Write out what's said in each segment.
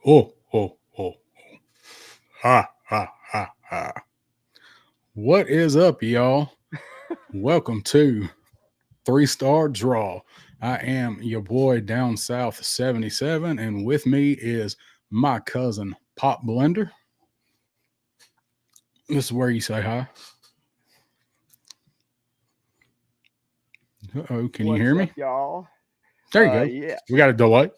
Oh, oh, oh, ha, ha, ha, ha. What is up, y'all? Welcome to Three-Star Draw. I am your boy down south 77, and with me is my cousin Pop Blender. This is where you say hi. Uh-oh, can you What's hear up, me? y'all? There you go. Yeah, We got a delay.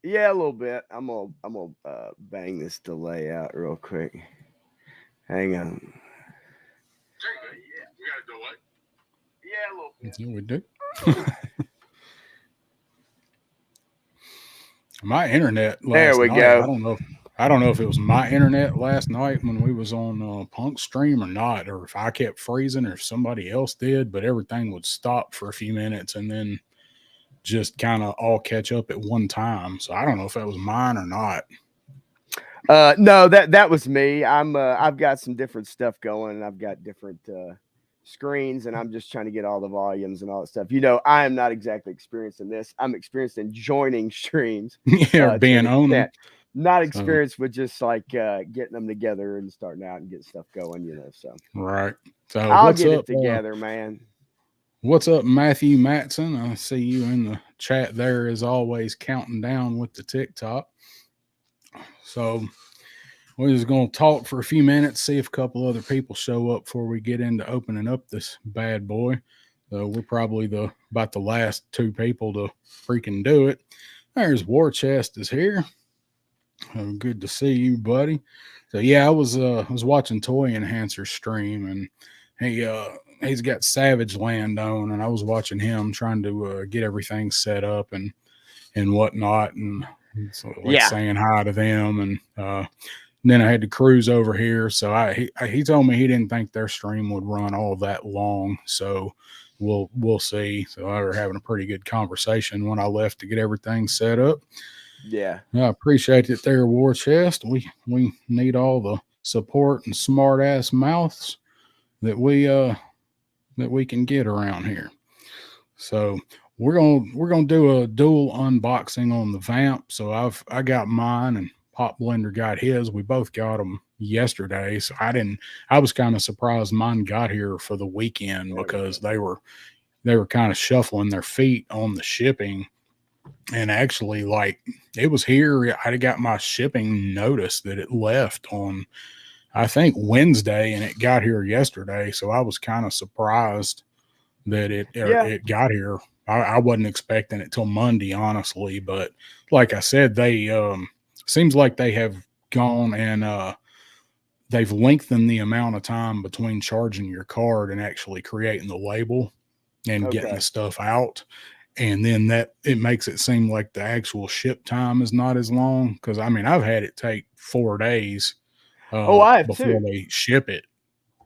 yeah, a little bit. I'm gonna bang this delay out real quick. Hang on. Yeah, we got a delay. Yeah, a little bit. Yeah, we do. My internet There last we night. go. I don't know if it was my internet last night when we was on Punk Stream or not, or if I kept freezing or if somebody else did. But everything would stop for a few minutes and then just kind of all catch up at one time. So I don't know if that was mine or not. No, that was me. I've got some different stuff going, and I've got different screens, and I'm just trying to get all the volumes and all that stuff. I am not exactly experienced in this. I'm experienced in joining streams Yeah, to an being on them. extent. Not So experienced with just like getting them together and starting out and getting stuff going. So right. So I'll what's get it up? together, man. What's up, Matthew Matson? I see you in the chat there as always, counting down with the TikTok. So we're just going to talk for a few minutes, see if a couple other people show up before we get into opening up this bad boy. So we're probably about the last two people to freaking do it. There's War Chest is here. Good to see you, buddy. So yeah, I was watching Toy Enhancer stream, and he's got Savage Land on, and I was watching him trying to get everything set up and whatnot, and so like Yeah, saying hi to them, and then I had to cruise over here. So he told me he didn't think their stream would run all that long. So we'll see. So I were having a pretty good conversation when I left to get everything set up. yeah. I appreciate it there, War Chest. We need all the support and smart ass mouths that we can get around here. So we're gonna do a dual unboxing on the Vamp. So I got mine and Pop Blender got his. We both got them yesterday. So I was kind of surprised mine got here for the weekend There we because go. they were kind of shuffling their feet on the shipping. And actually, like, it was here. I got my shipping notice that it left on, I think, Wednesday, and it got here yesterday. So I was kind of surprised that Yeah, it got here. I wasn't expecting it till Monday, honestly. But like I said, they seems like they have gone and they've lengthened the amount of time between charging your card and actually creating the label and getting the okay. stuff out. And then that it makes it seem like the actual ship time is not as long. Because I mean, I've had it take 4 days Oh, I have before too. they ship it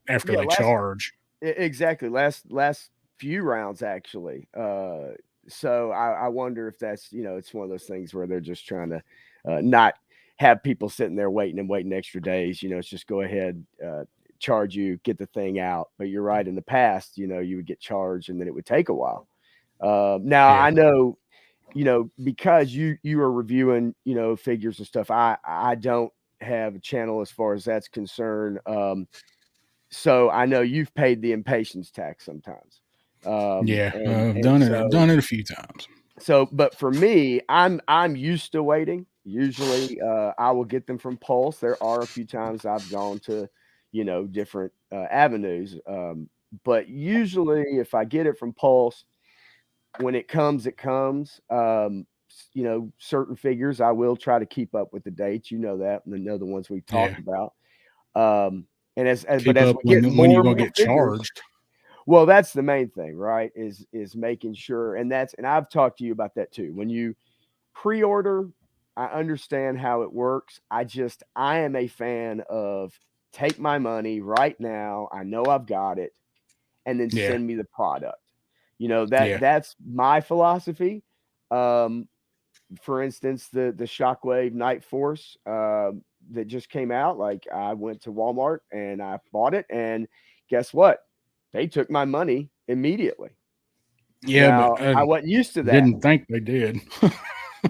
after Yeah, they charge. exactly. Last few rounds actually. So I wonder if that's it's one of those things where they're just trying to not have people sitting there waiting and waiting extra days. It's just go ahead, charge you, get the thing out. But you're right. In the past, you would get charged and then it would take a while. Now Yeah, I know, because you are reviewing, figures and stuff. I don't have a channel as far as that's concerned. So I know you've paid the impatience tax sometimes. yeah, I've And done it. I've so done it a few times. but for me, I'm used to waiting. Usually I will get them from Pulse. There are a few times I've gone to, different avenues. But usually if I get it from Pulse, when it comes, it comes. Certain figures I will try to keep up with the dates. You know that, and I know the ones we've Yeah, talked about. Um, but keep as up we get when more you and gonna more get figures, charged. well, that's the main thing, right? Is making sure, and I've talked to you about that too. When you pre-order, I understand how it works. I am a fan of take my money right now. I know I've got it, and then Yeah, send me the product. yeah, That's my philosophy. Um, for instance, the Shockwave Night Force that just came out, like I went to Walmart and I bought it, and guess what? They took my money immediately. yeah. But Now I I wasn't used to that. didn't think they did.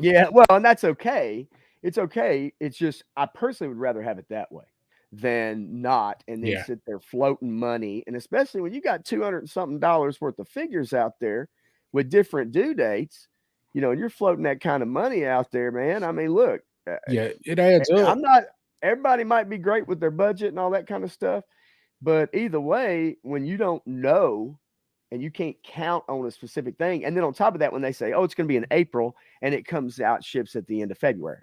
Yeah, well, and that's okay. it's okay. It's just I personally would rather have it that way than not, and then Yeah. sit there floating money, and especially when you got 200 and something dollars worth of figures out there with different due dates, and you're floating that kind of money out there, man. I mean, look, Yeah. It adds up. I'm not. Everybody might be great with their budget and all that kind of stuff, but either way, when you don't know and you can't count on a specific thing, and then on top of that, when they say, "Oh, it's going to be in April," and it comes out ships at the end of February,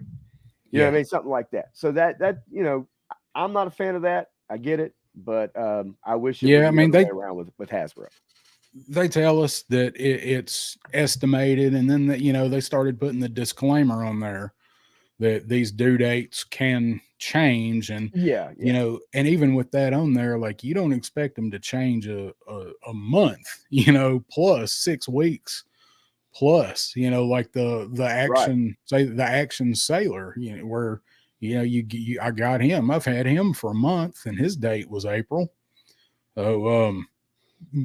you know what I mean, something like that. So that I'm not a fan of that. I get it, but I wish it was Yeah. I the mean, other way around with Hasbro. they tell us that it's estimated, and then they started putting the disclaimer on there that these due dates can change, and Yeah, and even with that on there, like, you don't expect them to change a month, plus 6 weeks plus, like the right. action, say the action sailor, where I got him, I've had him for a month, and his date was April. So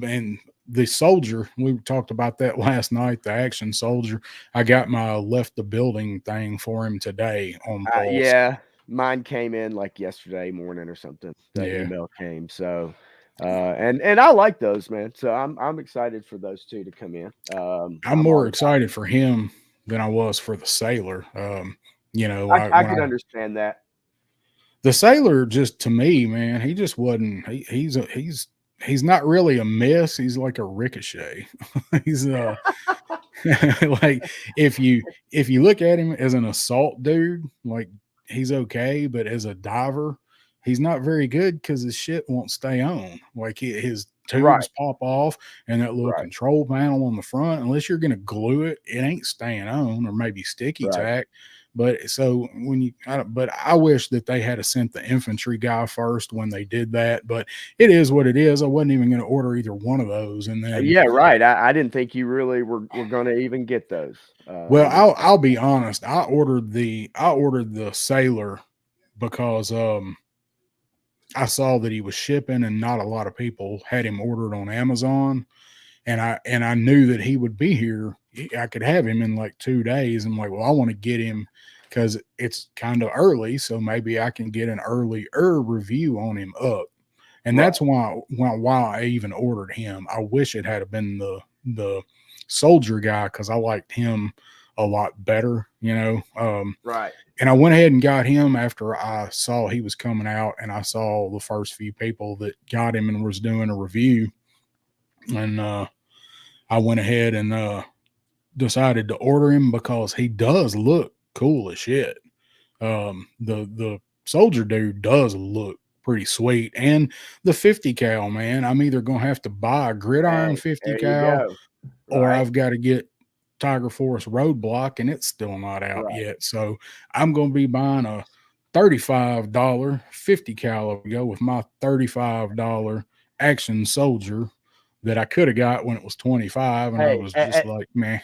and the soldier, we talked about that last night, the action soldier, I got my left the building thing for him today on Pulse. Yeah, mine came in like yesterday morning or something. The Yeah, email came, so and I like those, man. So I'm excited for those two to come in. I'm I'm more already excited for him than I was for the sailor. I can understand that. The sailor, just to me, man, he just wasn't. He's not really a miss. He's like a ricochet. He's like, if you look at him as an assault dude, like, he's okay, but as a diver, he's not very good because his shit won't stay on. Like, his Right, tubes pop off, and that little right, control panel on the front, unless you're gonna glue it, it ain't staying on, or maybe sticky right. tack. But so but I wish that they had sent the infantry guy first when they did that. But it is what it is. I wasn't even going to order either one of those, and then, Yeah, right. I didn't think you really were gonna even get those. well, I'll be honest. I ordered the sailor because I saw that he was shipping, and not a lot of people had him ordered on Amazon, and I knew that he would be here. I could have him in like 2 days. I'm like, well, I want to get him because it's kind of early, so maybe I can get an earlier review on him up. And Right, that's why I even ordered him. I wish it had been the soldier guy, because I liked him a lot better. right. And I went ahead and got him after I saw he was coming out, and I saw the first few people that got him and was doing a review, and I went ahead and decided to order him because he does look cool as shit. The soldier dude does look pretty sweet, and the 50 cal, man. I'm either gonna have to buy a gridiron Hey, 50 there you cal, go. or Right, I've got to get Tiger Force Roadblock, and it's still not out right. yet. So I'm gonna be buying a $35 50 cal to go with my $35 action soldier that I could have got when it was 25, and I Hey, was just like, man.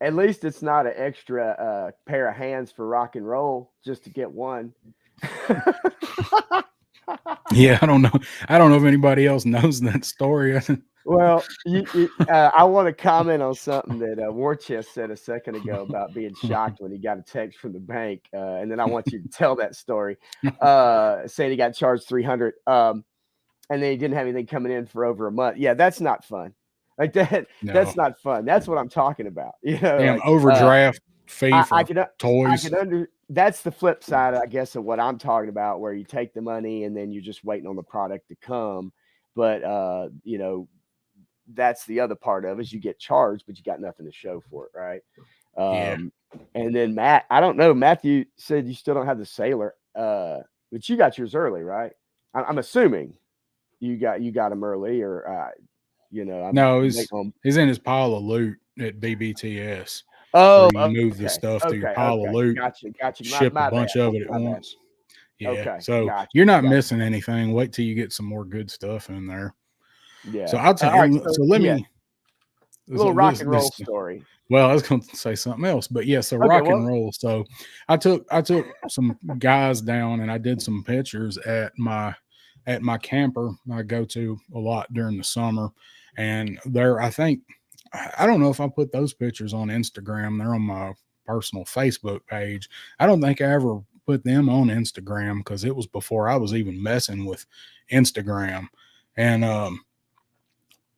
at least it's not an extra pair of hands for rock and roll just to get one. Yeah, I don't know if anybody else knows that story. Well, I want to comment on something that War Chest said a second ago about being shocked when he got a text from the bank, and then I want you to tell that story, saying he got charged 300, and then he didn't have anything coming in for over a month. Yeah, that's not fun. Like that, No, that's not fun. That's what I'm talking about. damn Like overdraft fee I for can I toys. can that's the flip side, I guess, of what I'm talking about, where you take the money and then you're just waiting on the product to come. But that's the other part of it, is you get charged, but you got nothing to show for it, right? Yeah, Um, and then Matt, I don't know. Matthew said you still don't have the sailor, but you got yours early, right? I'm assuming you got them early, or I'm no, waiting he's on. he's in his pile of loot at BBTS, where Oh, you move the okay, stuff to your okay, pile of okay. loot, Gotcha. My ship a my bad. bunch of it at My bad. once. Yeah, Okay, so gotcha, you're not gotcha. missing anything. Wait till you get some more good stuff in there. So Yeah. I'll tell All right. you. So So let yeah, me. a little So rock this and roll this story. Well, I was going to say something else, but yeah, so Okay. rock and Well, roll. So I took some guys down, and I did some pictures at my camper I go to a lot during the summer, and I don't know if I put those pictures on Instagram. They're on my personal Facebook page. I don't think I ever put them on Instagram because it was before I was even messing with Instagram. And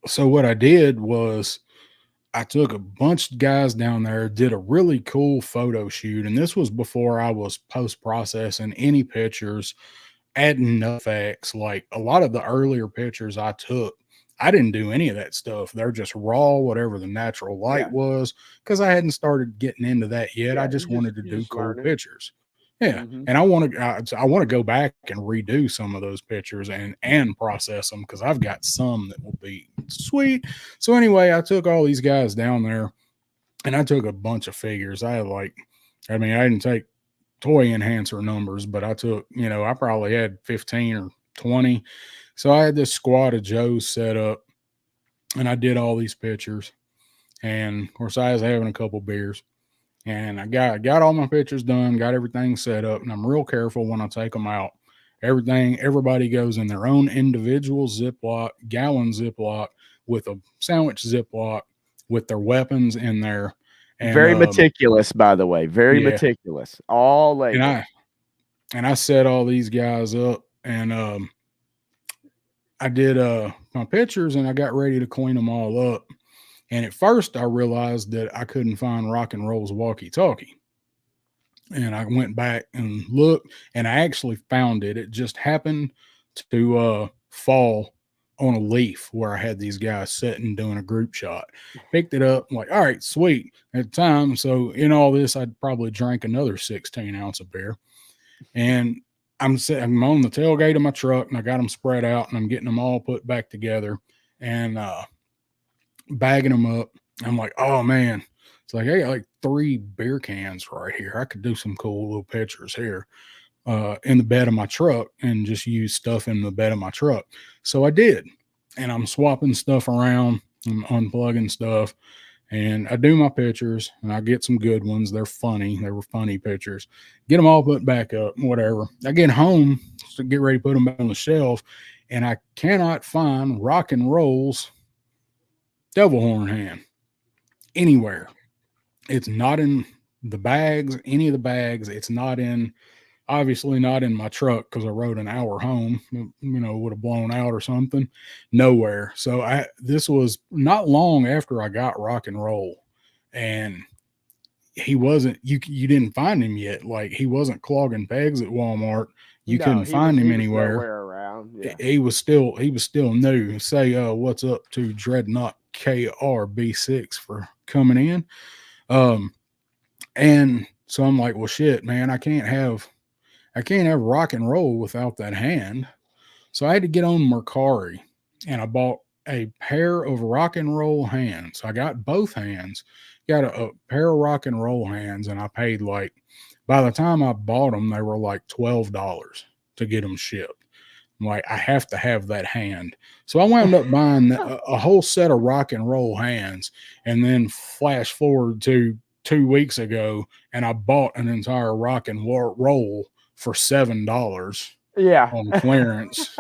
so what I did was I took a bunch of guys down there, did a really cool photo shoot, and this was before I was post processing any pictures, adding no effects. Like a lot of the earlier pictures I took, I didn't do any of that stuff. They're just raw, whatever the natural light Yeah. was, because I hadn't started getting into that yet. I Yeah. just wanted to You do just cool learning. pictures. Yeah, Mm-hmm. and I want to go back and redo some of those pictures and process them because I've got some that will be sweet. So anyway, I took all these guys down there and I took a bunch of figures. I mean, I didn't take toy enhancer numbers, but I took, I probably had 15 or 20. So I had this squad of Joes set up and I did all these pictures. And of course, I was having a couple beers and I got all my pictures done, got everything set up, and I'm real careful when I take them out. Everybody goes in their own individual Ziploc, gallon Ziploc with a sandwich Ziploc with their weapons in there. And Very meticulous, by the way. Very yeah, meticulous. All and labeled. I set all these guys up, and I did my pictures, and I got ready to clean them all up. And at first, I realized that I couldn't find Rock and Roll's walkie-talkie. And I went back and looked, and I actually found it. It just happened to fall on a leaf where I had these guys sitting doing a group shot. Picked it up, I'm like, all right, sweet. At the time, so in all this, I'd probably drank another 16 ounce of beer. And I'm on the tailgate of my truck, and I got them spread out, and I'm getting them all put back together, and bagging them up. I'm like, oh man, it's like I got like 3 beer cans right here. I could do some cool little pictures here in the bed of my truck and just use stuff in the bed of my truck. So I did, and I'm swapping stuff around, I'm unplugging stuff, and I do my pictures, and I get some good ones. They're funny. They were funny pictures. Get them all put back up, whatever. I get home to get ready to put them back on the shelf, and I cannot find Rock and Roll's devil horn hand anywhere. It's not in the bags, any of the bags. It's not in, obviously not in my truck because I rode an hour home, would have blown out or something. Nowhere. So this was not long after I got Rock and Roll, and he wasn't, you didn't find him yet. Like he wasn't clogging pegs at Walmart. You No, couldn't find him he was anywhere. nowhere around. Yeah. He was still new. Say, what's up to Dreadnought KRB6 for coming in. And so I'm like, well, shit, man, I can't have Rock and Roll without that hand. So I had to get on Mercari, and I bought a pair of Rock and Roll hands. I got both hands, got a pair of Rock and Roll hands, and I paid like, by the time I bought them, they were like $12 to get them shipped. I'm like, I have to have that hand. So I wound up buying a whole set of Rock and Roll hands, and then flash forward to 2 weeks ago, and I bought an entire Rock and Roll for $7 Yeah. on clearance.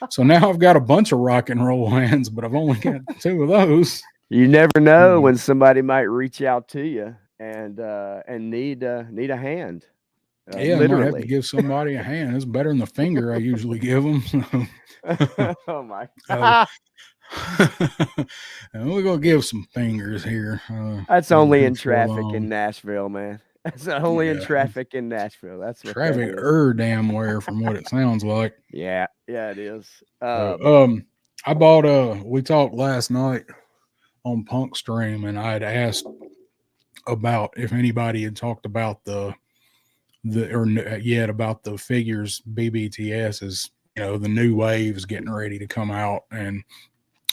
So now I've got a bunch of Rock and Roll hands, but I've only got 2 of those. You never know when somebody might reach out to you and need a hand. Yeah, literally. I might have to give somebody a hand. It's better than the finger I usually give them. Oh my God. We're gonna give some fingers here. That's only in traffic in Nashville, man. That's only in traffic in Nashville. That's what traffic damn where from what it sounds like. Yeah, it is. I bought we talked last night on Punk Stream, and I had asked about if anybody had talked about about the figures BBTS is, the new wave is getting ready to come out, and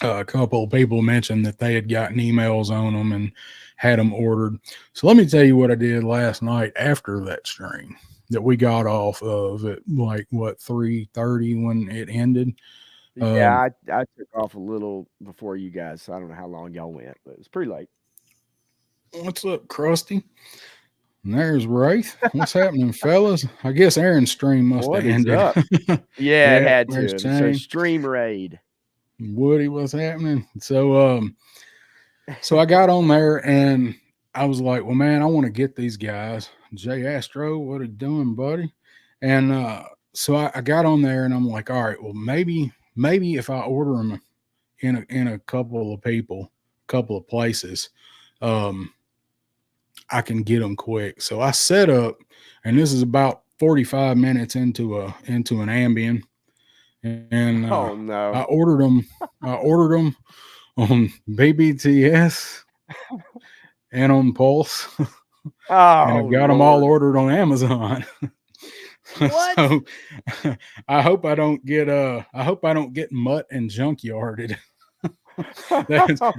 a couple of people mentioned that they had gotten emails on them and had them ordered. So let me tell you what I did last night after that stream that we got off of at like 3:30 when it ended. Yeah, I took off a little before you guys, so I don't know how long y'all went, but it's pretty late. What's up, Krusty? And there's Wraith. What's happening, fellas? I guess Aaron's stream must have ended. Yeah, it had to. So stream raid. Woody, what's happening? So I got on there, and I was like, well, man, I want to get these guys. Jay Astro, what are you doing, buddy? And so I got on there and I'm like, all right, well, maybe if I order them in a couple of people, couple of places, um, I can get them quick. So I set up, and this is about 45 minutes into an Ambien, and Oh no. I ordered them. I ordered them on BBTS and on Pulse, and I Oh got them all Lord. ordered on Amazon. What? So I hope I don't get mutt and junkyarded. That's Oh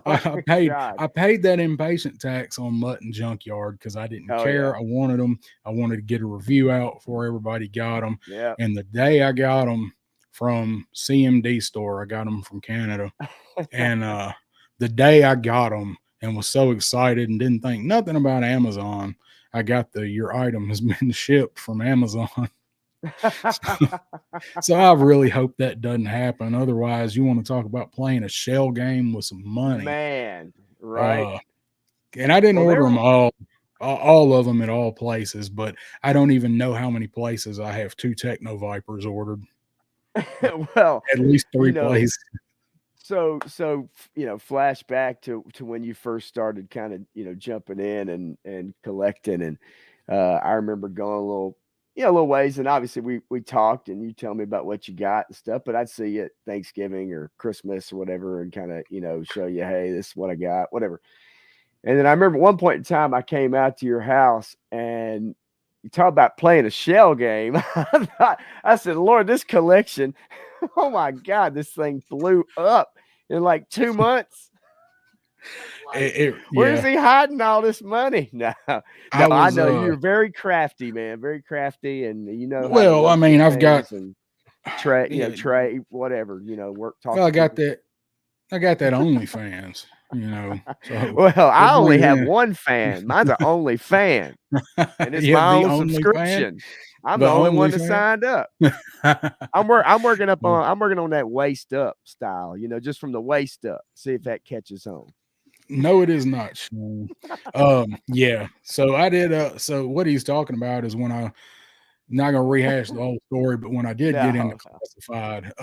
my God. I paid that impatient tax on mutt and junkyard because I didn't Oh care. yeah. I wanted them. I wanted to get a review out before everybody got them. Yeah. And the day I got them from CMD store, I got them from Canada. And the day I got them and was so excited and didn't think nothing about Amazon, I got your item has been shipped from Amazon. So I really hope that doesn't happen. Otherwise, you want to talk about playing a shell game with some money. Man, right? Uh, and I didn't Well, order there them all of them at all places, but I don't even know how many places I have 2 Techno Vipers ordered. well, At least you 3 know, places. flashback to when you first started kind of, jumping in and collecting, and I remember going a little ways, and obviously we talked, and you tell me about what you got and stuff, but I'd see you at Thanksgiving or Christmas or whatever, and kind of, show you, hey, this is what I got, whatever. And then I remember one point in time I came out to your house, and you talk about playing a shell game. I said, Lord, this collection, oh my God, this thing blew up in like 2 months. Like, where's Yeah. he hiding all this money? No, I I was know you're very crafty, man, very crafty, and you know how to well, I work with mean, I've got things and trade, yeah, trade, whatever, work, talk well, to people. I got that OnlyFans, you know. So Well, it I only brings have in one fan. Mine's an only fan, and it's yeah, my the own only fan, subscription. I'm the the only only one that fan. signed up. I'm working on that waist up style, just from the waist up. See if that catches on. No, it is not, Sean. Yeah. So I did. So what he's talking about is when I not gonna rehash the whole story, but when I did get into No. classified,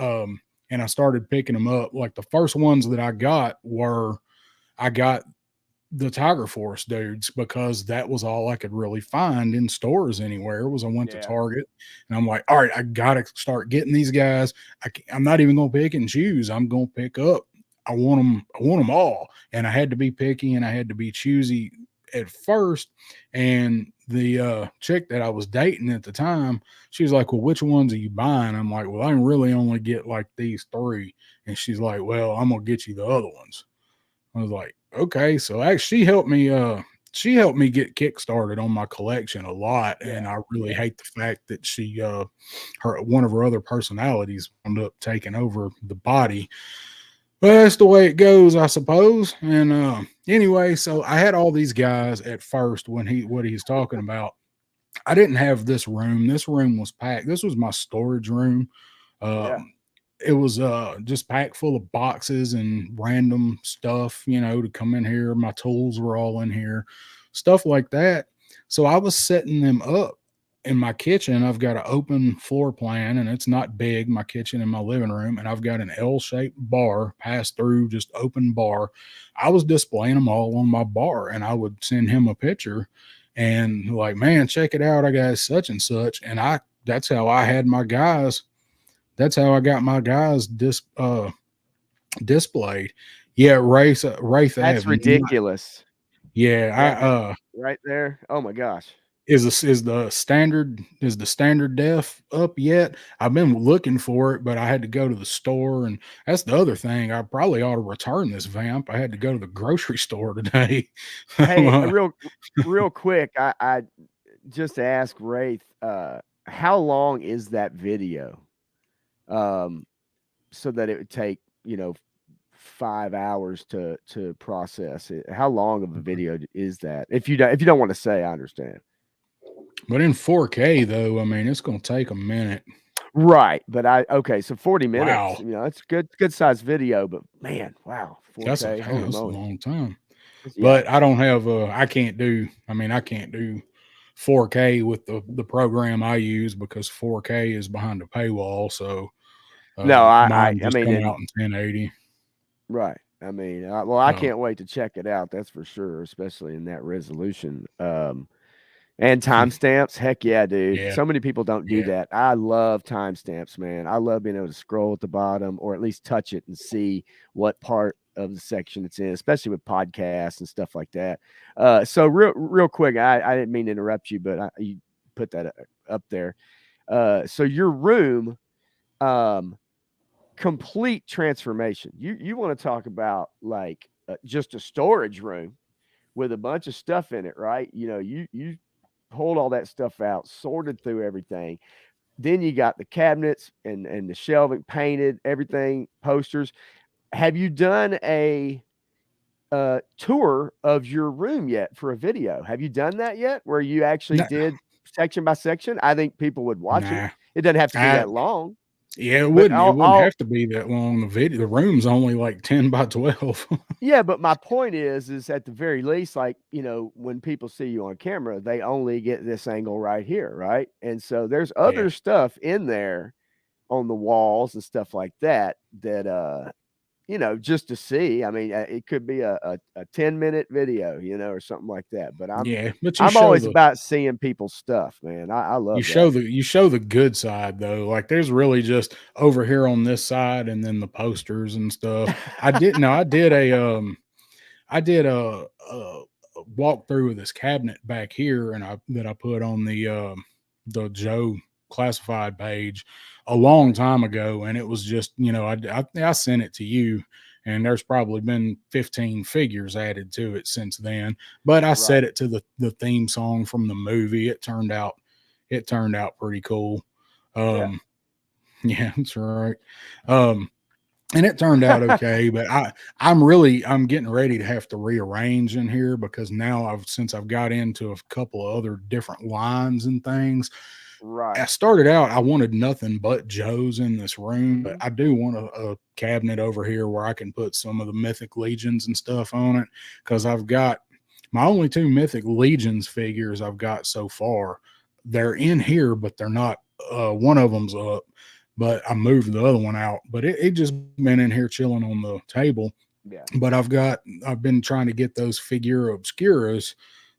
and I started picking them up, like the first ones that I got the Tiger Force dudes because that was all I could really find in stores anywhere. Was I went to Yeah. Target and I'm like, all right, I gotta start getting these guys. I'm not even gonna pick and choose. I'm gonna pick up. I want them all, and I had to be picky and I had to be choosy at first. And the chick that I was dating at the time, she was like, "Well, which ones are you buying?" I'm like, "Well, I can really only get like these 3." And she's like, "Well, I'm gonna get you the other ones." I was like, okay. So actually she helped me get kick started on my collection a lot. And Yeah. I really Yeah. hate the fact that her one of her other personalities wound up taking over the body. But that's the way it goes, I suppose. And anyway, so I had all these guys at first when what he's talking about. I didn't have this room. This room was packed. This was my storage room. Yeah. Um, it was just packed full of boxes and random stuff, to come in here. My tools were all in here, stuff like that. So I was setting them up in my kitchen. I've got an open floor plan and it's not big, my kitchen and my living room, and I've got an L-shaped bar pass through, just open bar. I was displaying them all on my bar, and I would send him a picture and like, man, check it out, I got such and such. And that's how I had my guys. That's how I got my guys displayed. Yeah, Wraith That's Ave. ridiculous. Yeah, That I right there. Oh my gosh. is the standard def up yet? I've been looking for it, but I had to go to the store, and that's the other thing. I probably ought to return this vamp. I had to go to the grocery store today. Hey, real quick, I just to ask Wraith, how long is that video? Um, so that it would take, 5 hours to process it. How long of a video is that? If you don't want to say, I understand. But in 4K though, I mean, it's going to take a minute. Right, but okay, so 40 minutes, Wow, that's good size video, but man, wow, that's 4K, holy a moly. long time. Yeah. but I don't have I can't do. I mean, I can't do 4K with the program I use because 4K is behind a paywall. So No, mine I just mean, come out in 1080. right. I mean, well, I Um, can't wait to check it out. That's for sure, especially in that resolution. And timestamps, heck yeah, dude. yeah, So many people don't do yeah, that. I love timestamps, man. I love being able to scroll at the bottom or at least touch it and see what part of the section it's in, especially with podcasts and stuff like that. So real quick, I didn't mean to interrupt you, but you put that up there. So your room, um, complete transformation. You want to talk about like just a storage room with a bunch of stuff in it, right? You pulled all that stuff out, sorted through everything. Then you got the cabinets and the shelving painted, everything, posters. Have you done a tour of your room yet for a video? Have you done that yet where you actually nah, did section by section? I think people would watch it. nah. It doesn't have to be I that long, Yeah, it but wouldn't. It wouldn't I'll have to be that long. The video, the room's only like 10 by 12. yeah, but my point is at the very least, like, when people see you on camera, they only get this angle right here, right? And so there's Yeah, other stuff in there on the walls and stuff like that that just to see. I mean, it could be a 10-minute video, or something like that. But I'm yeah. But I'm always about seeing people's stuff, man. I love that. you show the good side though. Like there's really just over here on this side, and then the posters and stuff. I did a walkthrough of this cabinet back here, and I put on the Joe classified page a long time ago, and it was just I sent it to you, and there's probably been 15 figures added to it since then. But I set Right. it to the theme song from the movie. It turned out pretty cool. Yeah. Um, yeah, that's right. Um, and it turned out okay, but I'm getting ready to have to rearrange in here because now since I've got into a couple of other different lines and things. I Right. started out, I wanted nothing but Joes in this room, but Mhm. I do want a cabinet over here where I can put some of the Mythic Legions and stuff on it because I've got my only two Mythic Legions figures I've got so far. They're in here, but they're not. One of them's up, but I moved the other one out. But it just been in here chilling on the table. Yeah. But I've been trying to get those Figura Obscuras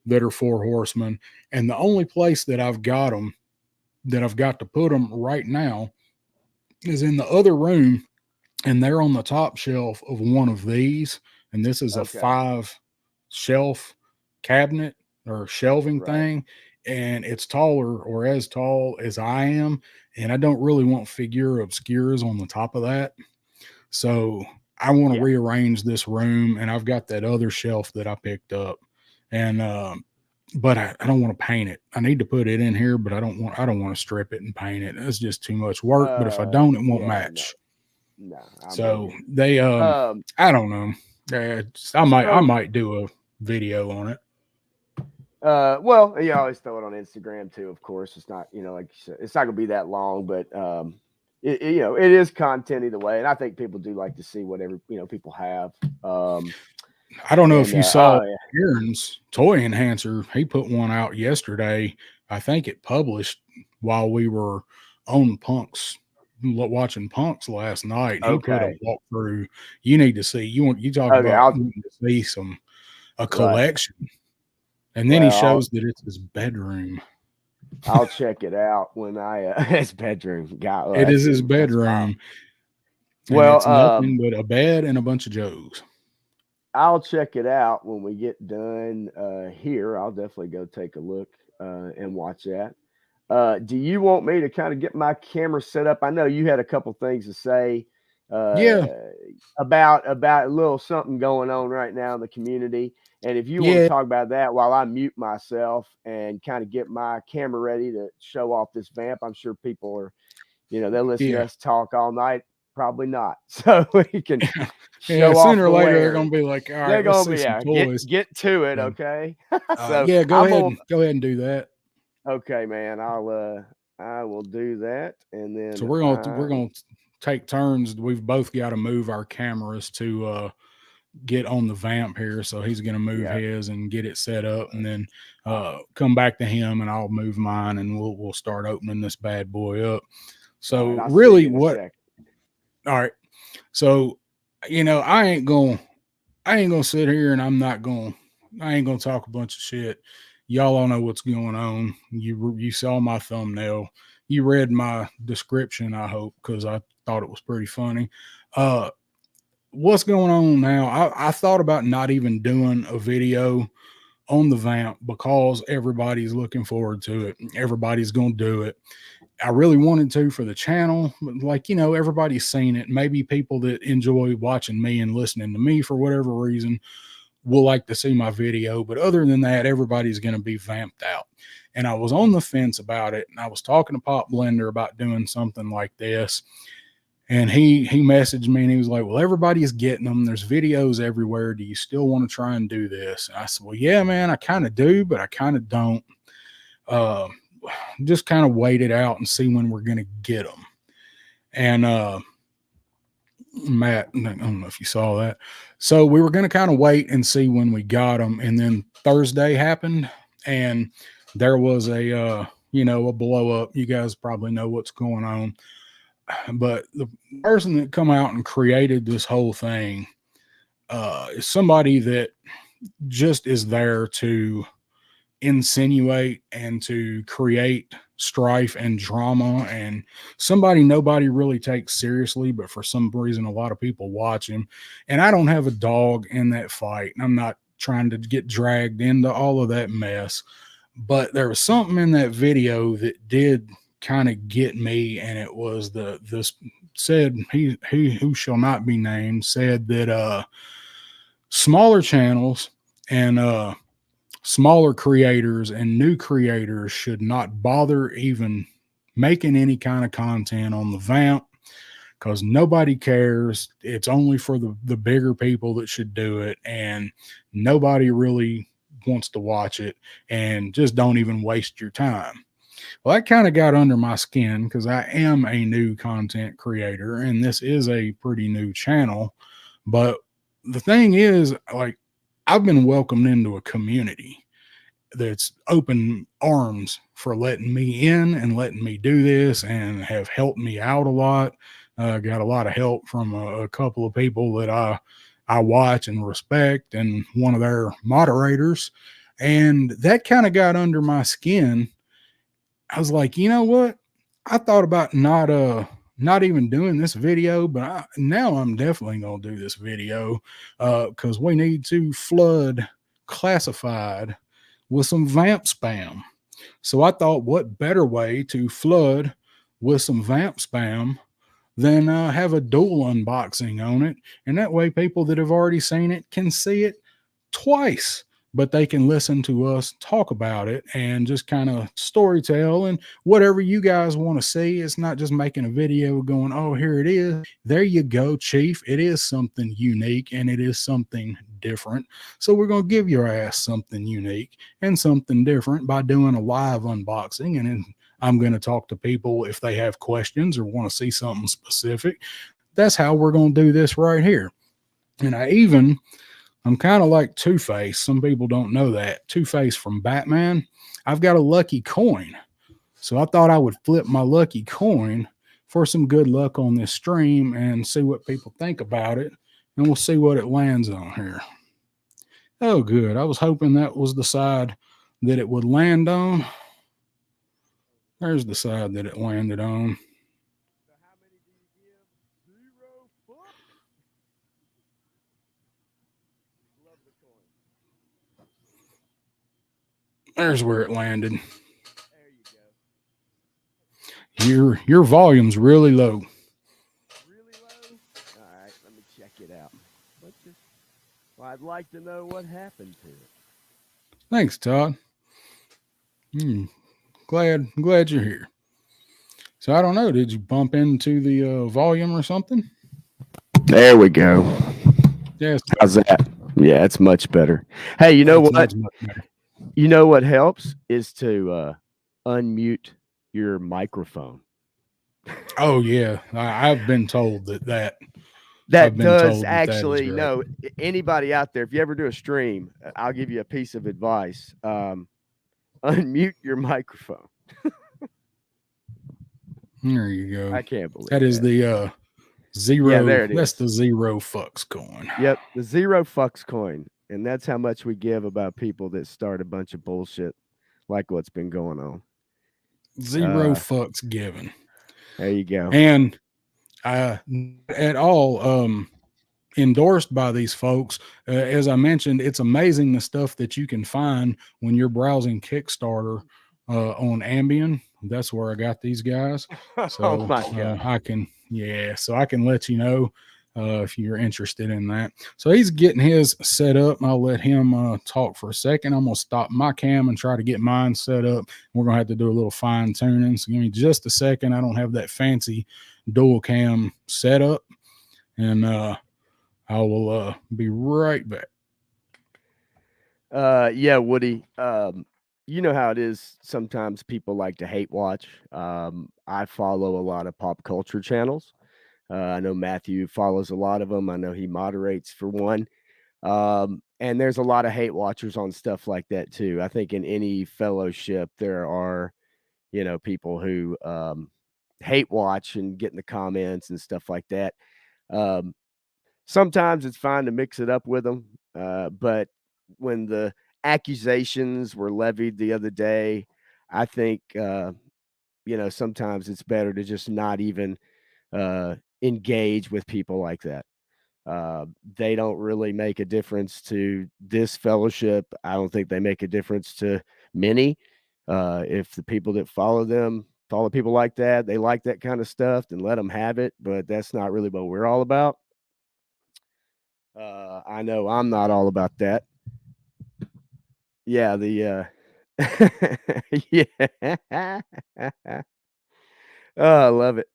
that are 4 horsemen, and the only place that I've got them that I've got to put them right now is in the other room, and they're on the top shelf of one of these. And this is a Okay. 5 shelf cabinet or shelving Right. thing, and it's taller or as tall as I am. And I don't really want figure obscuras on the top of that. So I want to Yeah. rearrange this room, and I've got that other shelf that I picked up, and but I don't want to paint it. I need to put it in here, but I don't want to strip it and paint it. It's just too much work. But if I don't, it won't Yeah, no. match. No, I'm with So you. they Um, I don't know. I so might do a video on it. well, you always throw it on Instagram too, of course. It's not, like you said, it's not gonna be that long, but it is content either way. And I think people do like to see whatever, people have. Um I don't know if and you saw oh yeah. Aaron's toy enhancer. He put one out yesterday. I think it published while we were on Punks watching Punks last night. He put a Okay. walkthrough. You need to see. You talk Okay, about I'll wanting to see a right. collection, and then he Well, shows that it's his bedroom. I'll check it out when I his bedroom. God, well, It is his that's wild. bedroom, and Well, it's nothing but a bed and a bunch of Joes. I'll check it out when we get done here. I'll definitely go take a look and watch that. Do you want me to kind of get my camera set up? I know you had a couple things to say uh, Yeah, about a little something going on right now in the community. And if you want to yeah, talk about that while I mute myself and kind of get my camera ready to show off this vamp, I'm sure people are, they'll listen to yeah. us talk all night. Probably not. So we can Yeah, show off sooner or the later they're gonna wares. be like, all They're right, let's gonna see be some yeah. Get toys. get to it, So, okay? So yeah, I'm gonna go ahead and do that. okay, man. I will do that, and So then we're gonna take turns. We've both got to move our cameras to get on the vamp here, so he's going to move Yeah. his and get it set up, and then come back to him, and I'll move mine, and we'll start opening this bad boy up. So Right, really, what? All right. So, you know, I ain't gonna sit here, and I ain't gonna talk a bunch of shit. Y'all all know what's going on. You saw my thumbnail. You read my description, I hope, because I thought it was pretty funny. What's going on now? I thought about not even doing a video on the vamp because everybody's looking forward to it. Everybody's going to do it. I really wanted to for the channel, but like, you know, everybody's seen it. Maybe people that enjoy watching me and listening to me for whatever reason will like to see my video. But other than that, everybody's going to be vamped out. And I was on the fence about it. And I was talking to Pop Blender about doing something like this. And he messaged me and he was like, well, everybody's getting them. There's videos everywhere. Do you still want to try and do this? And I said, well, yeah, man, I kind of do, but I kind of don't. Just kind of wait it out and see when we're going to get them. And Matt, I don't know if you saw that. So we were going to kind of wait and see when we got them. And then Thursday happened and there was a, you know, a blow up. You guys probably know what's going on. But the person that come out and created this whole thing is somebody that just is there to insinuate and to create strife and drama, and somebody nobody really takes seriously, but for some reason a lot of people watch him. And I don't have a dog in that fight, and I'm not trying to get dragged into all of that mess, but there was something in that video that did kind of get me, and it was this said he who shall not be named said that smaller channels and smaller creators and new creators should not bother even making any kind of content on the vamp because nobody cares. It's only for the bigger people that should do it, and nobody really wants to watch it, and just don't even waste your time. Well, that kind of got under my skin because I am a new content creator and this is a pretty new channel. But the thing is, like, I've been welcomed into a community that's open arms for letting me in and letting me do this and have helped me out a lot. Got a lot of help from a couple of people that I watch and respect, and one of their moderators. And that kind of got under my skin. I was like, you know what? I thought about not even doing this video, but now I'm definitely gonna do this video because we need to flood Classified with some vamp spam. So I thought, what better way to flood with some vamp spam than have a dual unboxing on it, and that way people that have already seen it can see it twice, but they can listen to us talk about it and just kind of story tell and whatever you guys want to see. It's not just making a video going, oh, here it is. There you go, Chief. It is something unique and it is something different. So we're going to give your ass something unique and something different by doing a live unboxing. And then I'm going to talk to people if they have questions or want to see something specific. That's how we're going to do this right here. And I'm kind of like Two-Face. Some people don't know that. Two-Face from Batman. I've got a lucky coin. So I thought I would flip my lucky coin for some good luck on this stream and see what people think about it. And we'll see what it lands on here. Oh, good. I was hoping that was the side that it would land on. There's the side that it landed on. There's where it landed. There you go. Your volume's really low. Really low? All right, let me check it out. Well, I'd like to know what happened to it. Thanks, Todd. Glad you're here. So I don't know. Did you bump into the volume or something? There we go. Yes. How's that? Yeah, it's much better. Hey, you know what? You know what helps is to unmute your microphone. Oh yeah, I've been told that That I've been does told that that is actually, great. no, anybody out there, if you ever do a stream, I'll give you a piece of advice. Unmute your microphone. There you go. I can't That believe is that. the Yeah, zero. there it That's is. the zero fucks coin. Yep, the 0 fucks coin. And that's how much we give about people that start a bunch of bullshit like what's been going on. Zero fucks given. There you go. And at all endorsed by these folks. As I mentioned, it's amazing the stuff that you can find when you're browsing Kickstarter on Ambien. That's where I got these guys. Oh So my God. so I can let you know if you're interested in that. So he's getting his set up. I'll let him talk for a second. I'm going to stop my cam and try to get mine set up. We're going to have to do a little fine tuning. So give me just a second. I don't have that fancy dual cam setup. And I will be right back. Yeah, Woody. You know how it is. Sometimes people like to hate watch. I follow a lot of pop culture channels. I know Matthew follows a lot of them. I know he moderates for one. And there's a lot of hate watchers on stuff like that too. I think in any fellowship there are, people who hate watch and get in the comments and stuff like that. Um, Sometimes it's fine to mix it up with them, but when the accusations were levied the other day, I think sometimes it's better to just not even engage with people like that. They don't really make a difference to this fellowship. I don't think they make a difference to many. If the people that follow them follow people like that, they like that kind of stuff, then let them have it. But that's not really what we're all about. I know I'm not all about that. Yeah, yeah. Oh, I love it.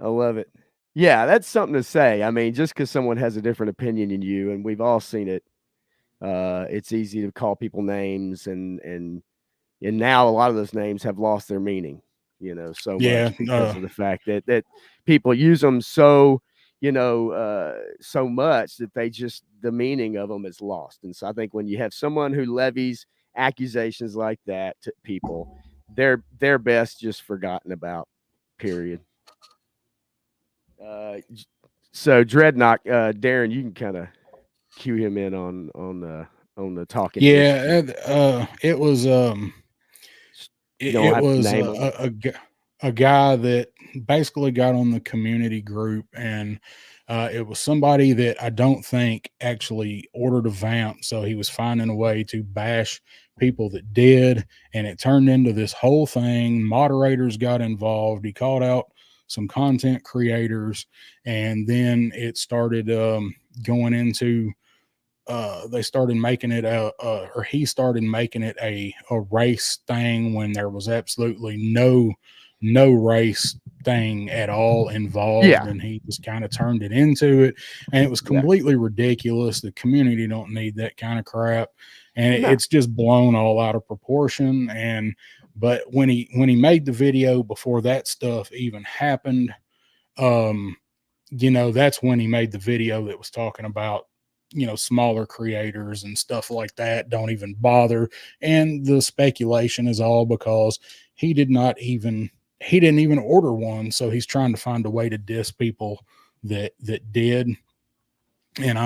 I love it. Yeah, that's something to say. I mean, just because someone has a different opinion than you, and we've all seen it, it's easy to call people names, and now a lot of those names have lost their meaning, so Yeah, much because of the fact that people use them so, so much that the meaning of them is lost. And so I think when you have someone who levies accusations like that to people, they're best just forgotten about, period. So Dreadnought, Darren, you can kind of cue him in on the talking ish. yeah. It was You don't it have to was name them. a guy that basically got on the community group, and it was somebody that I don't think actually ordered a vamp. So he was finding a way to bash people that did, and it turned into this whole thing. Moderators got involved. He called out some content creators, and then it started going into they started making it or he started making it a race thing when there was absolutely no race thing at all involved, Yeah, and he just kind of turned it into it, and it was yeah, completely ridiculous. The community don't need that kind of crap, and no, it's just blown all out of proportion. And but when he made the video before that stuff even happened, um that's when he made the video that was talking about, smaller creators and stuff like that don't even bother. And the speculation is all because he he didn't even order one. So he's trying to find a way to diss people that did. And I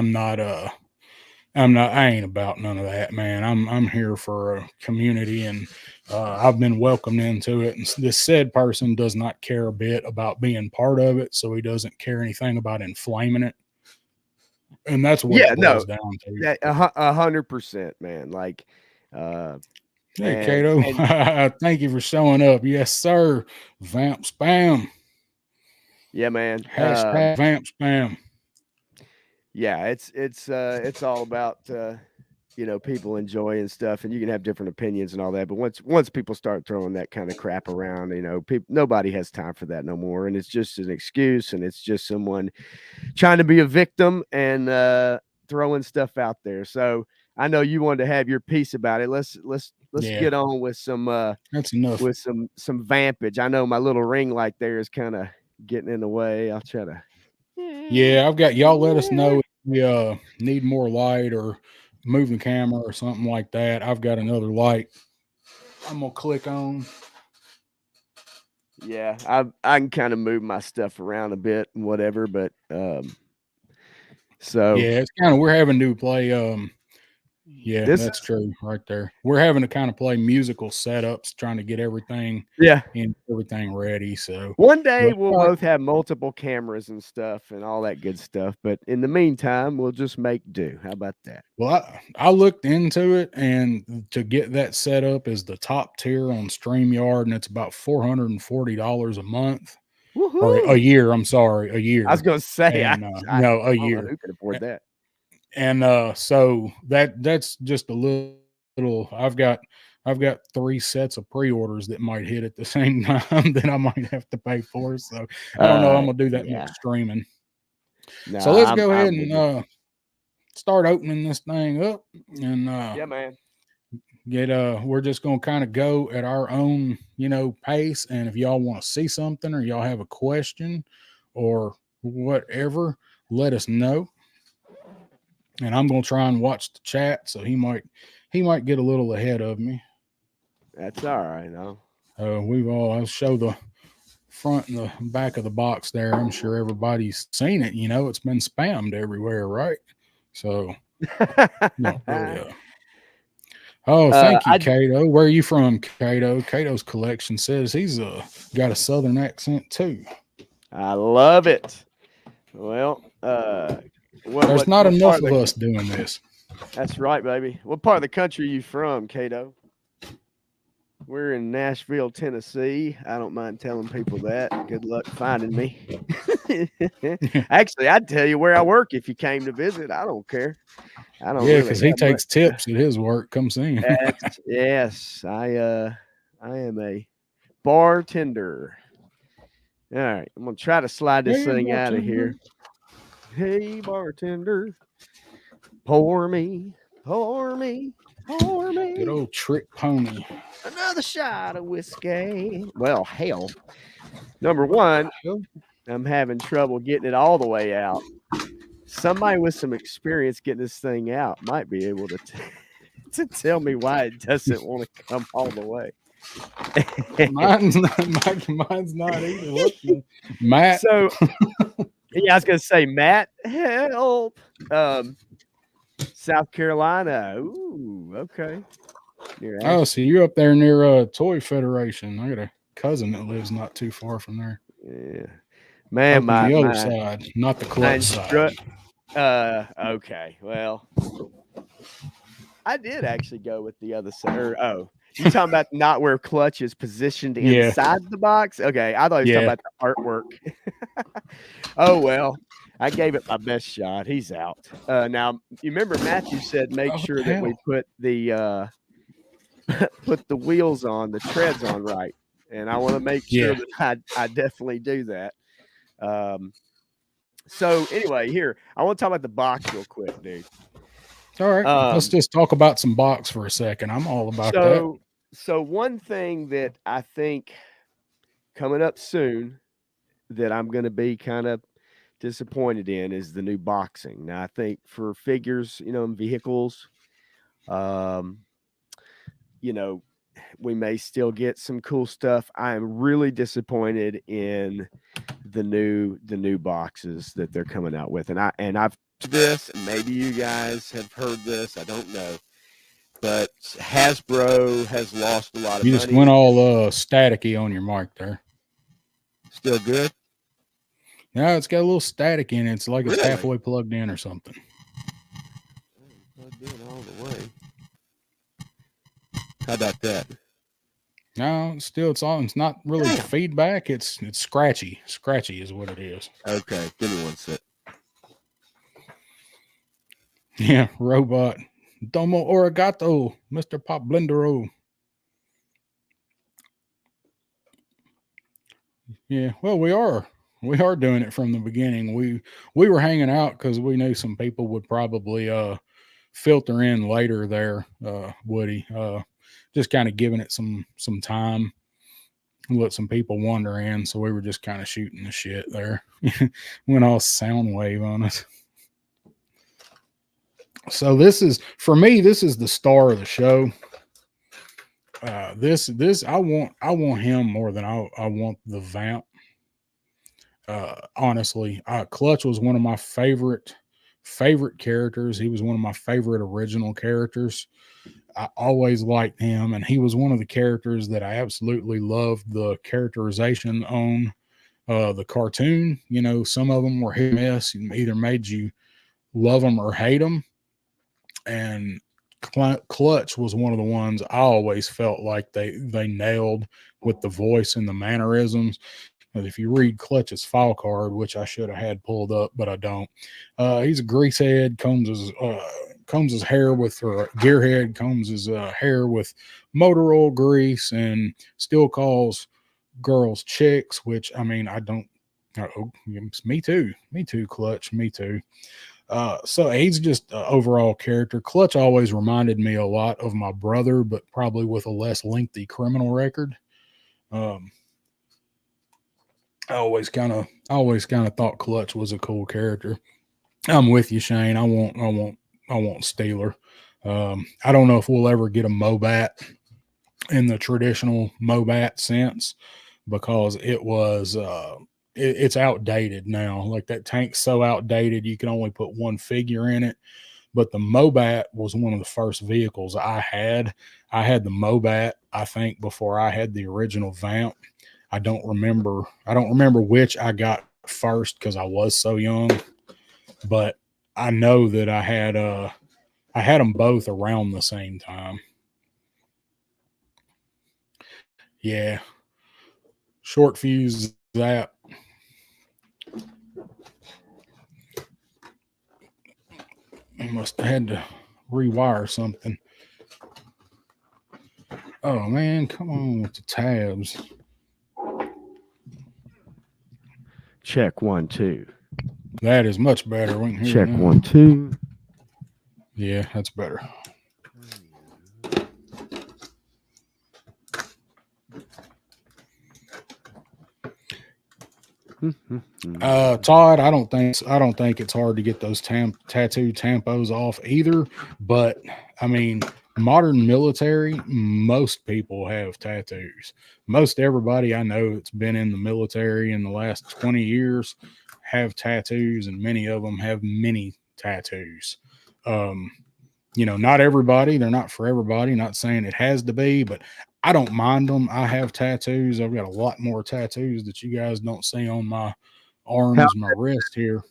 ain't about none of that, man. I'm here for a community, and I've been welcomed into it. And this said person does not care a bit about being part of it, so he doesn't care anything about inflaming it, and that's what yeah, it no, boils down to. that 100%, man. Like, uh, Hey, and Cato, and thank you for showing up. Yes, sir. Vamp spam. yeah, man. Hashtag vamp spam. Yeah, it's all about people enjoying stuff, and you can have different opinions and all that. But once people start throwing that kind of crap around, nobody has time for that no more, and it's just an excuse, and it's just someone trying to be a victim and throwing stuff out there. So I know you wanted to have your piece about it. Let's Yeah, get on with some that's enough. some vampage. I know my little ring light there is kind of getting in the way. I'll try to Yeah, I've got y'all. Let us know if you need more light or move the camera or something like that. I've got another light I'm gonna click on. Yeah, I can kind of move my stuff around a bit and whatever, but so Yeah, it's kind of we're having to play. Yeah, this that's true right there. We're having to kind of play musical setups, trying to get everything yeah. everything ready. So, One day but we'll all right. both have multiple cameras and stuff and all that good stuff, but in the meantime, we'll just make do. How about that? Well, I looked into it, and to get that set up is the top tier on StreamYard, and it's about $440 a month or a Woohoo! year. I'm sorry, a I was year, gonna say and I no, a don't know year. who could afford that. And so that's just a little. I've got 3 sets of pre-orders that might hit at the same time that I might have to pay for. So I don't know. I'm gonna do that Yeah. much streaming. No, So let's go ahead I'm with you. and start opening this thing up and Yeah, man. get we're just gonna kind of go at our own pace. And if y'all want to see something or y'all have a question or whatever, let us know. And I'm gonna try and watch the chat, so he might get a little ahead of me. That's all right, no. I'll show the front and the back of the box there. I'm sure everybody's seen it. It's been spammed everywhere, right? So not really. Oh, thank you, I Cato. Where are you from, Cato? Cato's collection says he's got a southern accent too. love it. Well, There's not what part enough of of the us doing this. that's right, baby. What part of the country are you from, Cato? We're in Nashville, Tennessee. I don't mind telling people that. Good luck finding me. Actually, I'd tell you where I work if you came to visit. I don't care. I don't Yeah, really because he have much. takes tips at his work. Come see him. Yes, I am a bartender. All right, I'm gonna try to slide this Hey, thing out of bartender. here. Hey, bartender, pour me, pour me, pour Good me old trick pony. another shot of whiskey. Well, hell, number one, I'm having trouble getting it all the way out. Somebody with some experience getting this thing out might be able to to tell me why it doesn't want to come all the way. Mine's not either. What Matt? So, yeah, I was gonna say, Matt, help. South Carolina. Ooh, okay. Near Oh, Asheville. so you're up there near Toy Federation. I got a cousin that lives not too far from there. Yeah. Man, Up on my the other my side, not the my clutch side. instruct okay. Well, I did actually go with the other side. You talking about not where clutch is positioned Yeah, inside the box? Okay, I thought he was talking yeah. about the artwork. Oh well, I gave it my best shot. He's out. Now you remember Matthew said make Oh, what sure the that we hell? put the put the wheels on, the treads on right, and I want to make sure Yeah. that I definitely do that. Um, so anyway, here I want to talk about the box real quick, dude. All right. Let's Um, just talk about some box for a second. I'm all about that. so so one thing that I think coming up soon that I'm going to be kind of disappointed in is the new boxing. Now I think for figures, and vehicles, um, you know, we may still get some cool stuff. I am really disappointed in the new boxes that they're coming out with. And I've this, and maybe you guys have heard this, I don't know. But Hasbro has lost a lot of You just money. went all staticky on your mic there. Still good? Now it's got a little static in it. It's like it's Really? halfway plugged in or something. Plugged in all the way. How about that? No, still it's on. It's not really Damn. feedback. It's scratchy. Scratchy is what it is. Okay, give me one sec. Yeah, robot. Domo origato, Mr. Pop Blendero. Yeah, well, we are doing it from the beginning. We were hanging out because we knew some people would probably filter in later there, Woody. Just kind of giving it some time. let some people wander in, so we were just kind of shooting the shit there. Went all sound wave on us. So this is, for me, this is the star of the show. This I want him more than I want the vamp. Honestly, Clutch was one of my favorite characters. He was one of my favorite original characters. I always liked him, and he was one of the characters that I absolutely loved the characterization on the cartoon. You know, some of them were hit or miss, either made you love them or hate them. And Clutch was one of the ones I always felt like they nailed with the voice and the mannerisms. But if you read Clutch's file card, which I should have had pulled up, but I don't, he's a greasehead, combs his hair with, or gearhead combs his hair with motor oil grease, and still calls girls chicks, which I mean I don't. Oh, me too, Clutch, me too. So he's just an overall character. Clutch always reminded me a lot of my brother, but probably with a less lengthy criminal record. I always kind of thought Clutch was a cool character. I'm with you, Shane. I want Steeler. I don't know if we'll ever get a Mobat in the traditional Mobat sense, because it's outdated now. Like, that tank's so outdated, you can only put one figure in it. But the Mobat was one of the first vehicles I had. I had the Mobat, I think, before I had the original Vamp. I don't remember which I got first because I was so young, but I know that I had them both around the same time. Yeah. Short fuse that. I must have had to rewire something. Oh man, come on with the tabs. Check 1 2. That is much better. We can hear Check 1 2. Yeah, that's better. Todd, I don't think it's hard to get those tattoo tampos off either. But I mean, modern military, most people have tattoos. Most everybody I know that's been in the military in the last 20 years have tattoos, and many of them have many tattoos. Not everybody, they're not for everybody. Not saying it has to be, but I don't mind them. I have tattoos. I've got a lot more tattoos that you guys don't see on my arms, my wrist here.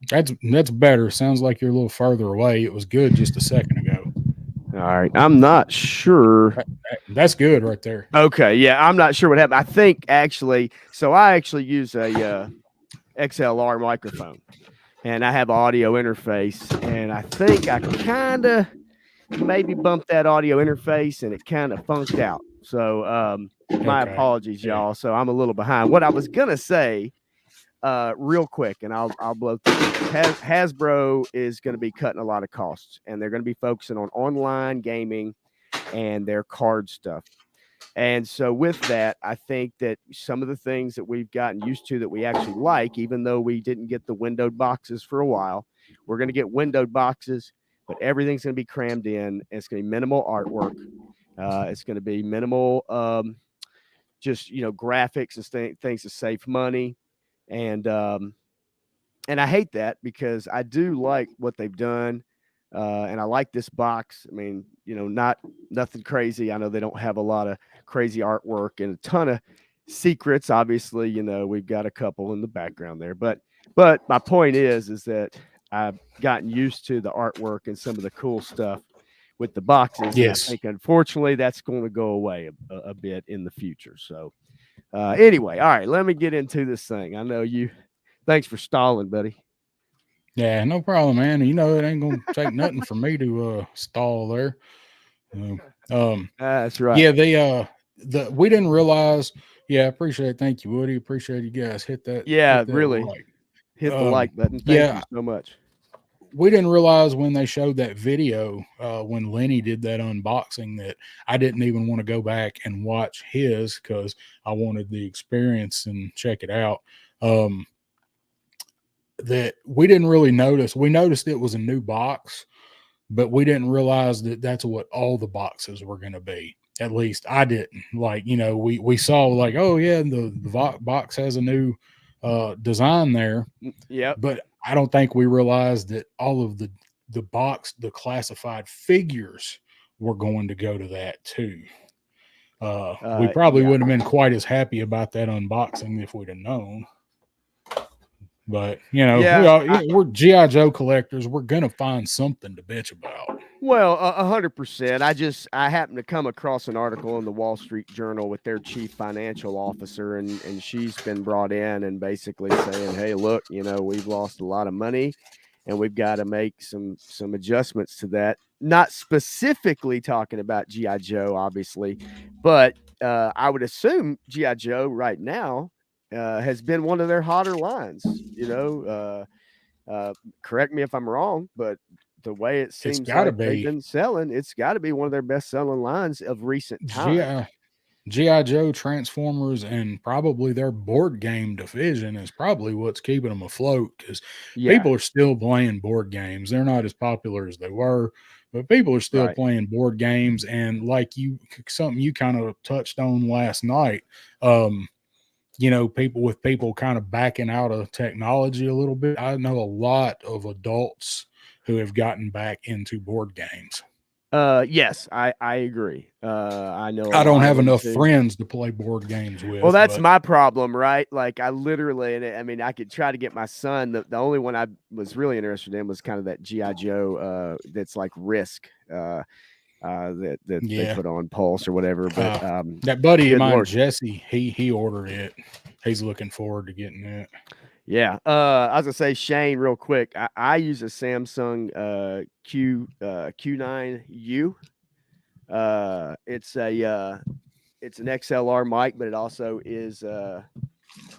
That's better. Sounds like you're a little further away. It was good just a second ago. All right. I'm not sure. That's good right there. Okay. Yeah. I'm not sure what happened. I think actually, so I actually use a XLR microphone, and I have audio interface, and I think I kind of maybe bumped that audio interface and it kind of funked out. So my apologies, y'all. So I'm a little behind. What I was gonna say, real quick, and I'll blow through. Hasbro is going to be cutting a lot of costs, and they're going to be focusing on online gaming and their card stuff. And so with that, I think that some of the things that we've gotten used to that we actually like, even though we didn't get the windowed boxes for a while, we're going to get windowed boxes, but everything's going to be crammed in. It's going to be minimal artwork. It's going to be minimal, just, graphics and things to save money. And I hate that because I do like what they've done. And I like this box. I mean, nothing crazy. I know they don't have a lot of crazy artwork and a ton of secrets. Obviously, we've got a couple in the background there, but my point is that I've gotten used to the artwork and some of the cool stuff with the boxes. Yes. I think unfortunately that's going to go away a bit in the future. So anyway, all right, let me get into this thing. I know you. Thanks for stalling, buddy. Yeah, no problem, man. It ain't gonna take nothing for me to stall there. That's right. Yeah, we didn't realize. Yeah, appreciate it. Thank you, Woody. Appreciate you guys hit that. Yeah, hit that really. Like. Hit the like button. Thank you so much. we didn't realize when they showed that video, when Lenny did that unboxing, that I didn't even want to go back and watch his because I wanted the experience and check it out. That we didn't really notice. We noticed it was a new box, but we didn't realize that that's what all the boxes were going to be. At least I didn't. Like, you know, we saw like, oh yeah, the box has a new design there, Yep. but I don't think we realized that all of the classified figures were going to go to that too. We probably Yeah. wouldn't have been quite as happy about that unboxing if we'd have known. But you know, we're GI Joe collectors. We're gonna find something to bitch about. Well, 100%. I happened to come across an article in the Wall Street Journal with their chief financial officer, and she's been brought in and basically saying, "Hey, look, you know, we've lost a lot of money, and we've got to make some adjustments to that." Not specifically talking about GI Joe, obviously, but I would assume GI Joe right now has been one of their hotter lines. You know, correct me if I'm wrong, but the way it seems like they've been selling, it's got to be one of their best selling lines of recent time. GI Joe, Transformers, and probably their board game division is probably what's keeping them afloat, because people are still playing board games. They're not as popular as they were, but people are still playing board games. And like something you kind of touched on last night, you know, people kind of backing out of technology a little bit. I know a lot of adults who have gotten back into board games. Yes, I agree. I know I don't have enough friends to play board games with. Well, that's my problem, right? Like I literally, and I mean, I could try to get my son. The only one I was really interested in was kind of that GI Joe that's like Risk. That they put on Pulse or whatever. But that buddy of mine, Jesse, he ordered it. He's looking forward to getting it. Yeah. I was gonna say, Shane, real quick. I use a Samsung Q9U. It's an XLR mic, but it also is the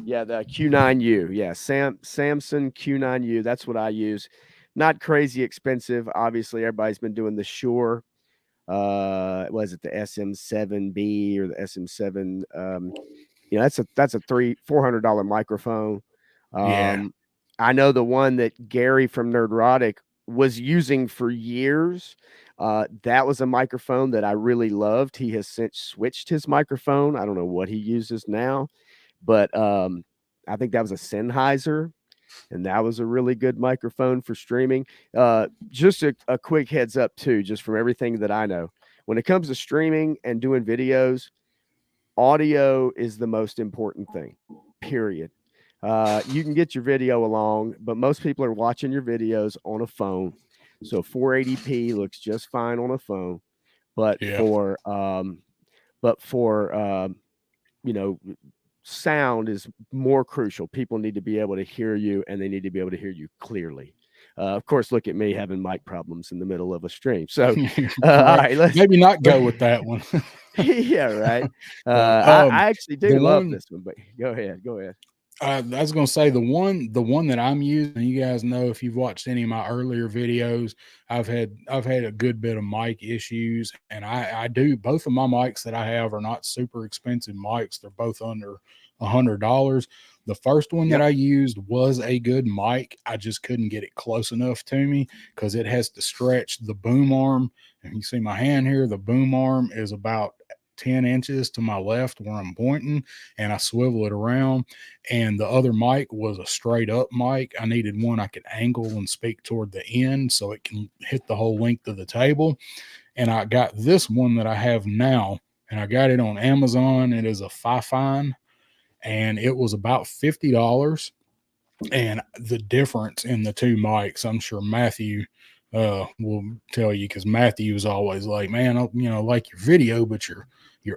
Q9U. Yeah, Samsung Q9U. That's what I use. Not crazy expensive. Obviously, everybody's been doing the Shure. Was it the SM7B or the SM7? You know, that's a $400 microphone. I know the one that Gary from Nerdrotic was using for years. That was a microphone that I really loved. He has since switched his microphone. I don't know what he uses now, but I think that was a Sennheiser, and that was a really good microphone for streaming. Just a quick heads up too, just from everything that I know. When it comes to streaming and doing videos, audio is the most important thing, period. You can get your video along, but most people are watching your videos on a phone. So 480p looks just fine on a phone, but for you know, sound is more crucial. People need to be able to hear you, and they need to be able to hear you clearly. Of course, look at me having mic problems in the middle of a stream. So, all right, let's maybe not go with that one. Yeah, right. I actually do love this one, but go ahead. I was going to say the one that I'm using. You guys know, if you've watched any of my earlier videos, I've had a good bit of mic issues, and I do, both of my mics that I have are not super expensive mics. They're both under $100. The first one that I used was a good mic. I just couldn't get it close enough to me because it has to stretch the boom arm. And you see my hand here, the boom arm is about 10 inches to my left where I'm pointing, and I swivel it around. And the other mic was a straight up mic. I needed one I could angle and speak toward the end so it can hit the whole length of the table. And I got this one that I have now, and I got it on Amazon. It is a Fifine, and it was about $50. And the difference in the two mics, I'm sure Matthew will tell you, because Matthew is always like, man, you know, like your video, but your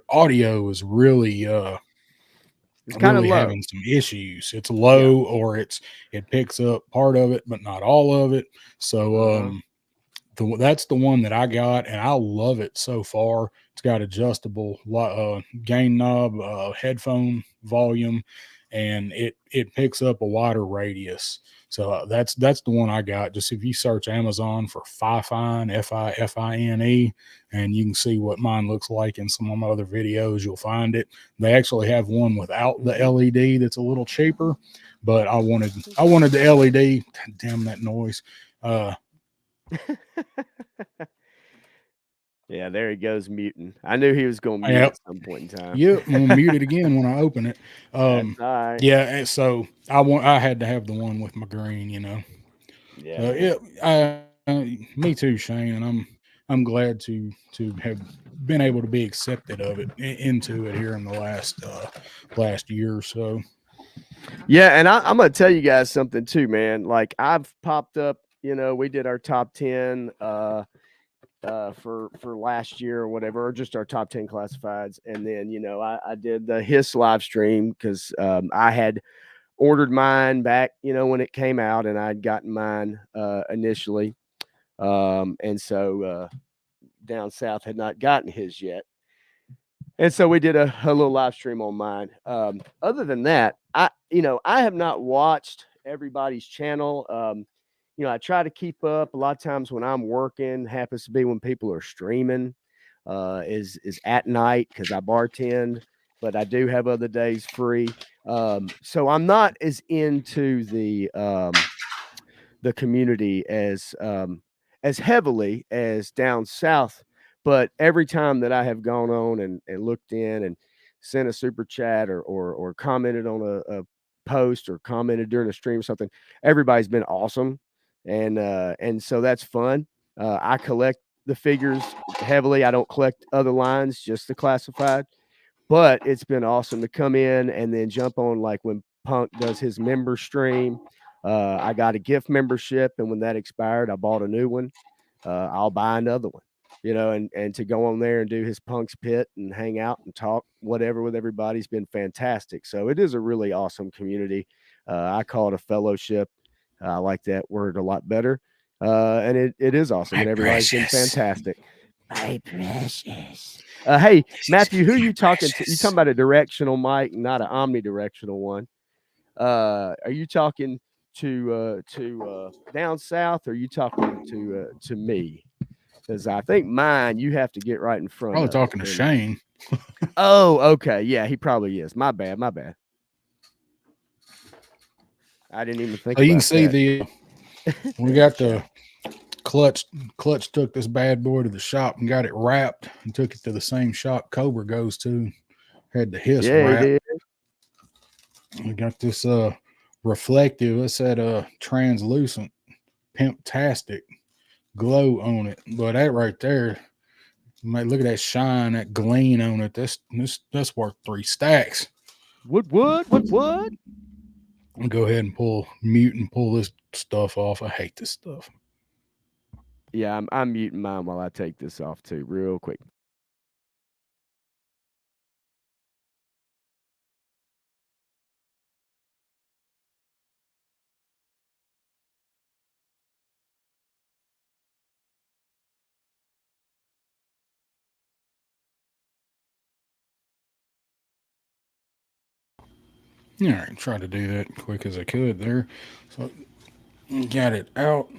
audio is really it's kind of having some issues. It's low, or it picks up part of it but not all of it. So that's the one that I got, and I love it so far. It's got adjustable gain knob, headphone volume, and it picks up a wider radius. So that's the one I got. Just if you search Amazon for Fifine, Fifine, and you can see what mine looks like in some of my other videos, you'll find it. They actually have one without the LED that's a little cheaper, but I wanted the LED. God damn that noise. Yeah, there he goes muting. I knew he was going to mute Yep. at some point in time. Yep, I'm gonna mute it again when I open it. That's all right. Yeah, and so I had to have the one with my green, Yeah, So man. me too, Shane, and I'm glad to have been able to be accepted of it into it here in the last year or so. Yeah, and I'm gonna tell you guys something too, man. Like I've popped up, we did our top 10 for last year or whatever, or just our top 10 classifieds. And then, I did the HIS live stream because I had ordered mine back, when it came out, and I'd gotten mine initially. And so down south had not gotten his yet. And so we did a little live stream on mine. Other than that, I have not watched everybody's channel. I try to keep up. A lot of times when I'm working, happens to be when people are streaming, is at night because I bartend, but I do have other days free. So I'm not as into the community as heavily as down south. But every time that I have gone on and looked in and sent a super chat or commented on a post or commented during a stream or something, everybody's been awesome. And so that's fun. I collect the figures heavily. I don't collect other lines, just the classified. But it's been awesome to come in and then jump on, like when Punk does his member stream. I got a gift membership, and when that expired, I bought a new one. I'll buy another one, and to go on there and do his Punk's Pit and hang out and talk whatever with everybody's been fantastic. So it is a really awesome community. I call it a fellowship. I like that word a lot better. And it is awesome, and everybody's been fantastic. My precious. Hey, Matthew, who you talking to? You talking about a directional mic, not an omnidirectional one. Are you talking to down south, or are you talking to me? Because I think mine you have to get right in front Probably of. talking to Shane. Oh, okay. Yeah, he probably is. My bad. I didn't even think So you can about see that. we got the Clutch took this bad boy to the shop and got it wrapped and took it to the same shop Cobra goes to. Had the HIS Yeah, he wrap. did. We got this reflective, it said translucent, pimptastic glow on it. But that right there, you might look at that shine, that gleam on it. That's worth 3 stacks. What? I'll go ahead and mute and pull this stuff off. I hate this stuff. Yeah, I'm muting mine while I take this off too, real quick. All right, try to do that quick as I could there. So got it out.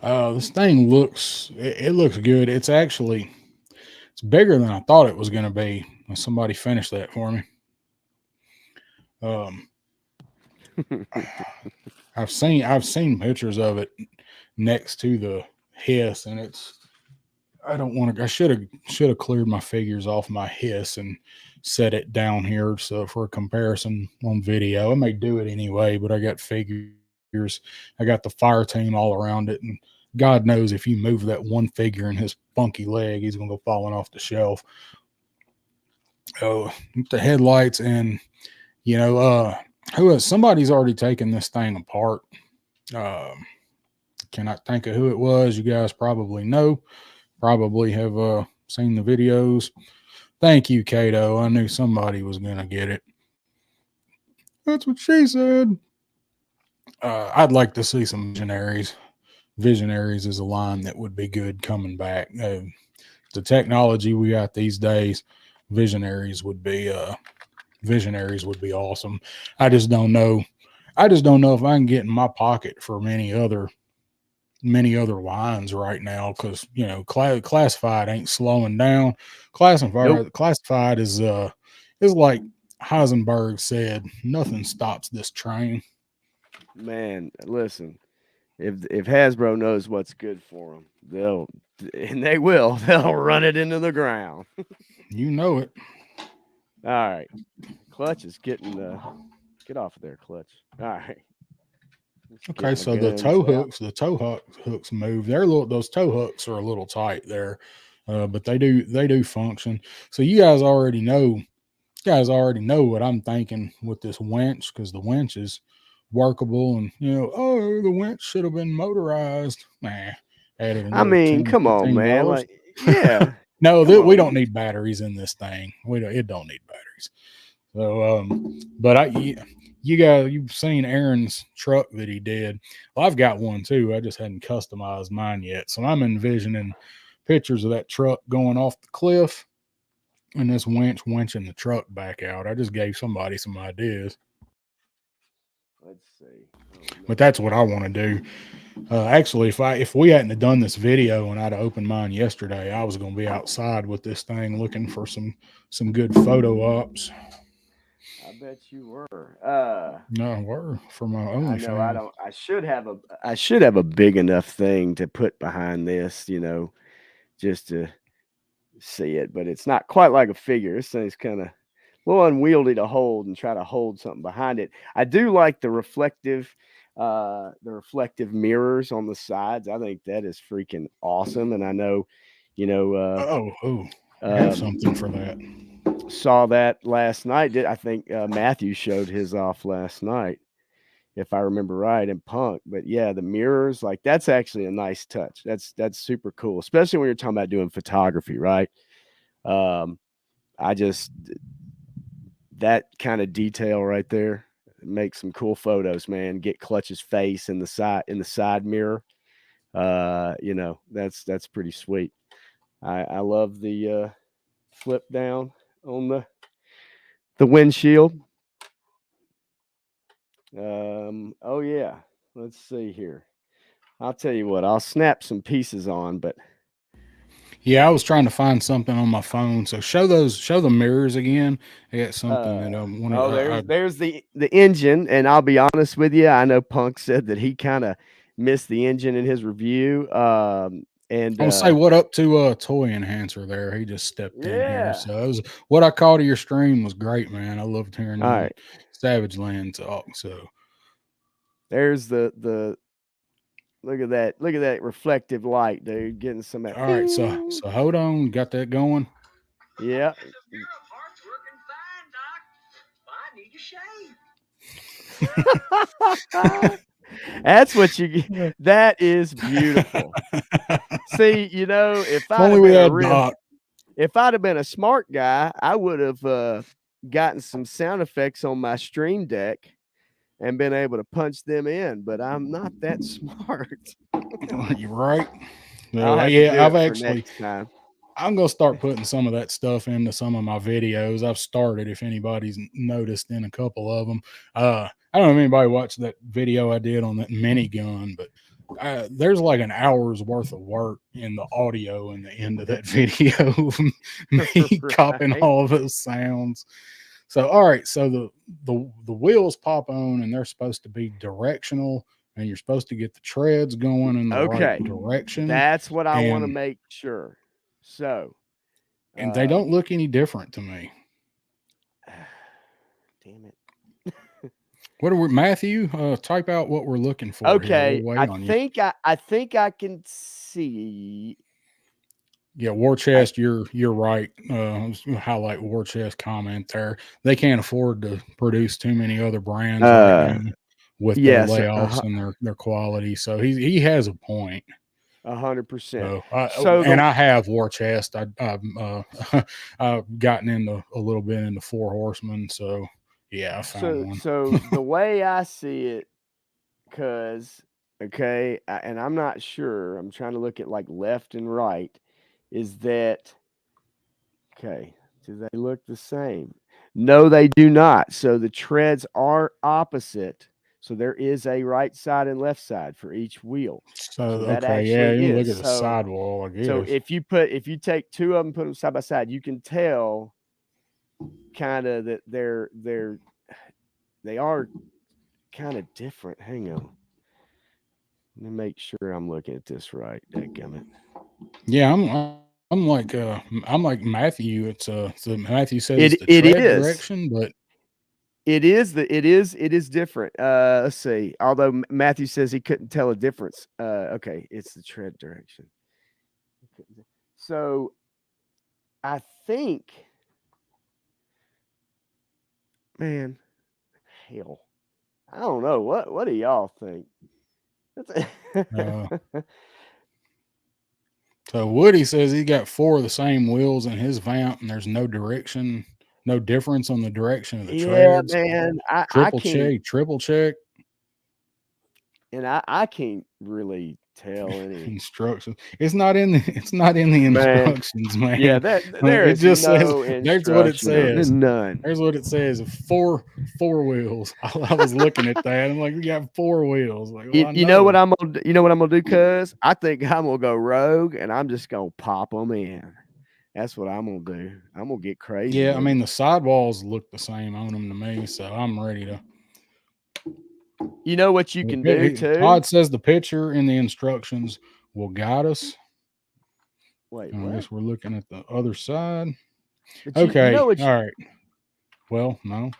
This thing it looks good. It's bigger than I thought it was going to be. Somebody finished that for me. I've seen pictures of it next to the HIS, and I should have cleared my figures off my HIS and set it down here so for a comparison on video. I may do it anyway, but I got figures. I got the fire team all around it, and God knows if you move that one figure in his funky leg, he's gonna go falling off the shelf. Oh, the headlights, and somebody's already taken this thing apart. Cannot think of who it was. You guys probably know, probably have seen the videos. Thank you, Kato. I knew somebody was gonna get it. That's what she said. I'd like to see some Visionaries. Visionaries is a line that would be good coming back. The technology we got these days, Visionaries would be Visionaries would be awesome. I just don't know. I just don't know if I can get in my pocket for many other lines right now because classified ain't slowing down. Nope. Classified is like Heisenberg said, nothing stops this train. Man, listen. If Hasbro knows what's good for them, they will. They'll run it into the ground. You know it. All right. Clutch is getting get off of there, Clutch. All right. Let's get Okay, my so guns out. the hooks move. Those toe hooks are a little tight there, but they do function. So you guys already know what I'm thinking with this winch because the winch is workable, and oh, the winch should have been motorized. Nah, added I another mean, 10 come on, man. $15. Like, yeah. No, Come we on. don't need batteries in this thing. It don't need batteries. So, but you guys, you've seen Aaron's truck that he did. Well, I've got one too. I just hadn't customized mine yet. So I'm envisioning pictures of that truck going off the cliff and this winching the truck back out. I just gave somebody some ideas, Let's see. but that's what I want to do. Actually, if we hadn't have done this video and I'd have opened mine yesterday, I was going to be outside with this thing looking for some good photo ops. I bet you were. No, we're for my I know I OnlyFans. don't I should have a big enough thing to put behind this, just to see it, but it's not quite like a figure. This thing's kind of a little unwieldy to hold and try to hold something behind it. I do like the reflective mirrors on the sides. I think that is freaking awesome. And I know, you know, I have something for that. saw that last night. I think Matthew showed his off last night, if I remember right, in Punk. But yeah, the mirrors, like that's actually a nice touch. That's super cool, especially when you're talking about doing photography, right? I just that kind of detail right there make some cool photos, man. Get Clutch's face in the side mirror. That's pretty sweet. I love the flip down on the windshield. Oh yeah. Let's see here. I'll tell you what, I'll snap some pieces on, but Yeah, I was trying to find something on my phone. So show the mirrors again. I got something that I want to. there's the engine, and I'll be honest with you, I know Punk said that he kind of missed the engine in his review. And I will say what up to Toy Enhancer there. He just stepped in here. yeah. So it was what I caught of your stream was great, man. I loved hearing All you and right. Savage Land talk. So There's the look at that reflective light, dude. Getting some all right, so hold on, got that going. yeah. That's what you get. That is beautiful. See, if I'd Only have we been had Doc. if I'd have been a smart guy, I would have gotten some sound effects on my stream deck and been able to punch them in, but I'm not that smart. You're right. I'll have to do Yeah, it for next time. I'm gonna start putting some of that stuff into some of my videos. I've started. If anybody's noticed in a couple of them, I don't know if anybody watched that video I did on that minigun, but there's like an hour's worth of work in the audio in the end of that video, me copying Right. all of those sounds. So, all right, so the wheels pop on, and they're supposed to be directional, and you're supposed to get the treads going in the right Okay. direction. That's what I want to And make sure. So, they don't look any different to me. damn it. What are we, Matthew? Type out what we're looking for. Okay, Here. We'll wait on you. I think I can see. Yeah, War Chest, you're right. Highlight War Chest comment there. They can't afford to produce too many other brands right now with their Yes, layoffs and their quality. So he has a point. 100%. So, and I have War Chest. I've gotten into a little bit into Four Horsemen. So yeah, I found one. So the way I see it, and I'm not sure. I'm trying to look at like left and right. Is that okay? Do they look the same? No, they do not. So the treads are opposite. So there is a right side and left side for each wheel. So So that okay, yeah, actually you can look is. at the sidewall, I So guess. if you take two of them, put them side by side, you can tell kind of that they are kind of different. Hang on. Let me make sure I'm looking at this right. Dadgummit. Yeah, I'm like Matthew. It's so Matthew says it's the It tread is. direction, but It is different. Let's see. Although Matthew says he couldn't tell a difference. Okay, it's the tread direction. So I think, man, hell, I don't know. What do y'all think? uh, so Woody says he got 4 of the same wheels in his vamp, and there's no direction, no difference on the direction of the Yeah, treads. man. I Triple can't, check, triple check and I can't really tell any. instructions. It's not in the Man, instructions, yeah, man. there It is just says no there's what it instruction on it. says. None. There's what it says. Four wheels. I was looking at that. I'm like, we got 4 wheels. Like, well, I You know what know. you know what I'm gonna do, cuz I think I'm gonna go rogue and I'm just gonna pop them in. That's what I'm gonna do. I'm gonna get crazy Yeah, I with mean them. the sidewalls look the same on them to me, so I'm ready to. You know what you can do too? Todd says the picture in the instructions will guide us. Wait, I what? guess we're looking at the other side. But you know Okay, what? all right. Well, no,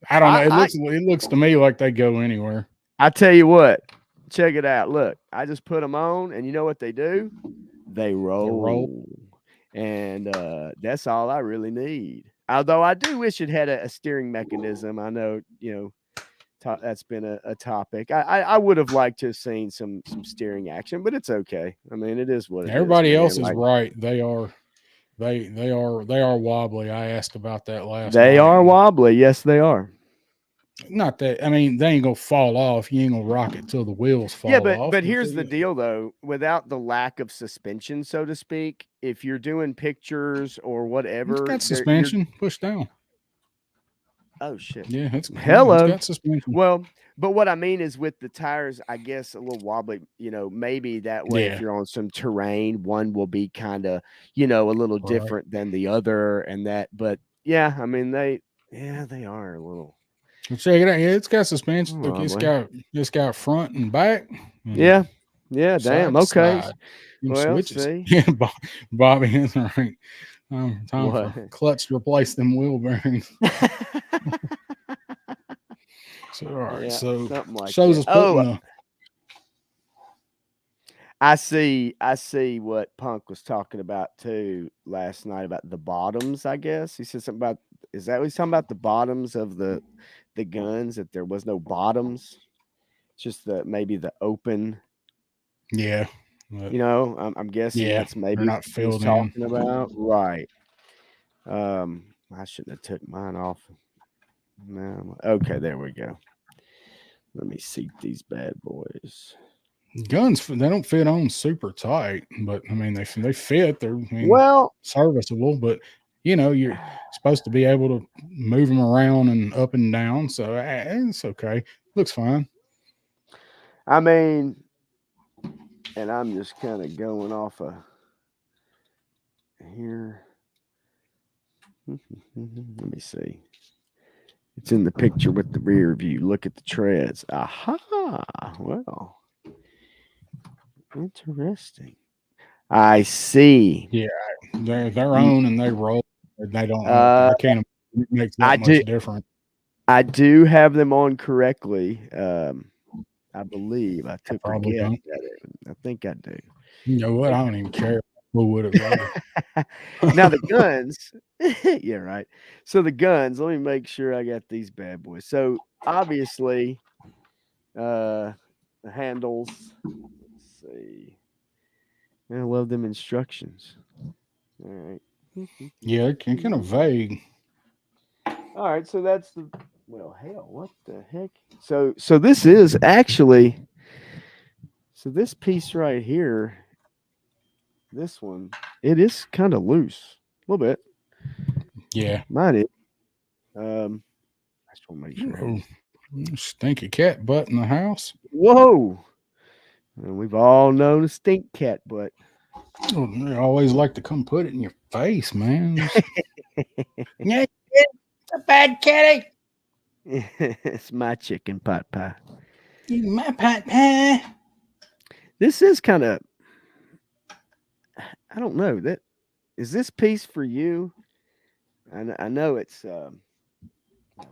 I don't know. I It looks to me like they go anywhere. I tell you what. Check it out. Look, I just put them on, and you know what they do? They They roll. roll, and that's all I really need. Although I do wish it had a steering mechanism. I know, that's been a topic. I would have liked to have seen some steering action, but it's okay. I mean, it is what it is, Everybody man. else is Like right. They are wobbly. I asked about that last they night. are wobbly. Yes, they are. Not that I mean they ain't gonna fall off. You ain't gonna rock it till the wheels Yeah, fall off. but here's the deal though, without the lack of suspension, so to speak, if you're doing pictures or It's whatever, got you're suspension. Push down. oh shit. Yeah, it's Hello. got suspension. Well, but what I mean is with the tires, I guess a little wobbly, maybe that way if Yeah. you're on some terrain, one will be kind of, a little Right. different than the other and that, but yeah, I mean they are a little Well, check it out. Yeah, it's got suspension. Look, wobbly. it's got front and back and Yeah. Yeah, damn. side to Okay. side. Them Well, switches. see. Yeah, Bobby is right. Time What? for clutch to replace them wheel bearings. So all right. Yeah, So something like shows that. us putting Oh, the I see what Punk was talking about too last night about the bottoms, I guess. He said something about is that what he's talking about? The bottoms of the guns, that there was no bottoms, just maybe the open, yeah. But, I'm guessing yeah, that's they're maybe not what he's filled in. talking about. Right. I shouldn't have took mine off. No. Okay, there we go. Let me seat these bad boys. Guns they don't fit on super tight, but I mean they fit. They're Well, serviceable, but you're supposed to be able to move them around and up and down, so it's okay. Looks fine. I mean, and I'm just kind of going off of here. Let me see. It's in the picture with the rear view. Look at the treads. Aha. Well, interesting. I see. Yeah, they're their own and they roll. They don't. Uh, I can't. It makes I that do. much difference. I do have them on correctly. I believe I I took a probably guess don't. at it. I think I do. You know what? I don't even care. We'll would it later. Now the guns, yeah, right. So the guns, let me make sure I got these bad boys. So obviously, the handles. Let's see. I love them instructions. All right. Yeah, it's kind of vague. All right. So that's the. Well, hell, what the heck? So this is actually. So this piece right here, this one, it is kind of loose. little bit. Yeah. Mine is. I just want to make sure. Oh, stinky cat butt in the house. Whoa! And we've all known a stink cat butt. Oh, they always like to come put it in your face, man. Yeah, it's a bad kitty. It's my chicken pot pie. You my pot pie. This is kind of. I don't know that. Is this piece for you? I know it's. Oh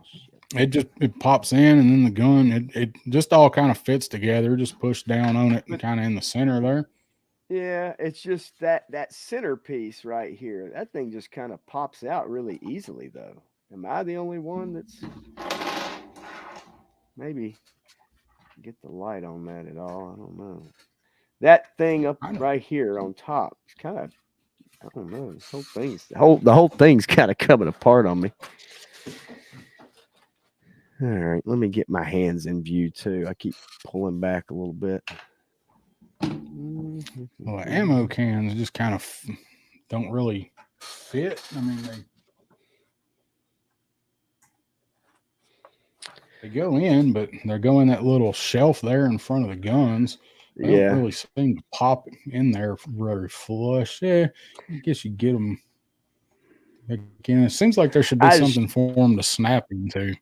shit. It pops in, and then the gun it just all kind of fits together. Just push down on it and But kind of in the center there. yeah, it's just that centerpiece right here. That thing just kind of pops out really easily, though. Am I the only one that's maybe get the light on that at all? I don't know. That thing up I know. right here on top, it's kind of I don't know. This whole thing's the whole thing's kind of coming apart on me. All right, let me get my hands in view too. I keep pulling back a little bit. Well, the ammo cans just kind of don't really fit. I mean, they go in, but they go in that little shelf there in front of the guns. They don't Yeah, really seem to pop in there very flush. Yeah, I guess you get them. Again, it seems like there should be I something just for them to snap into.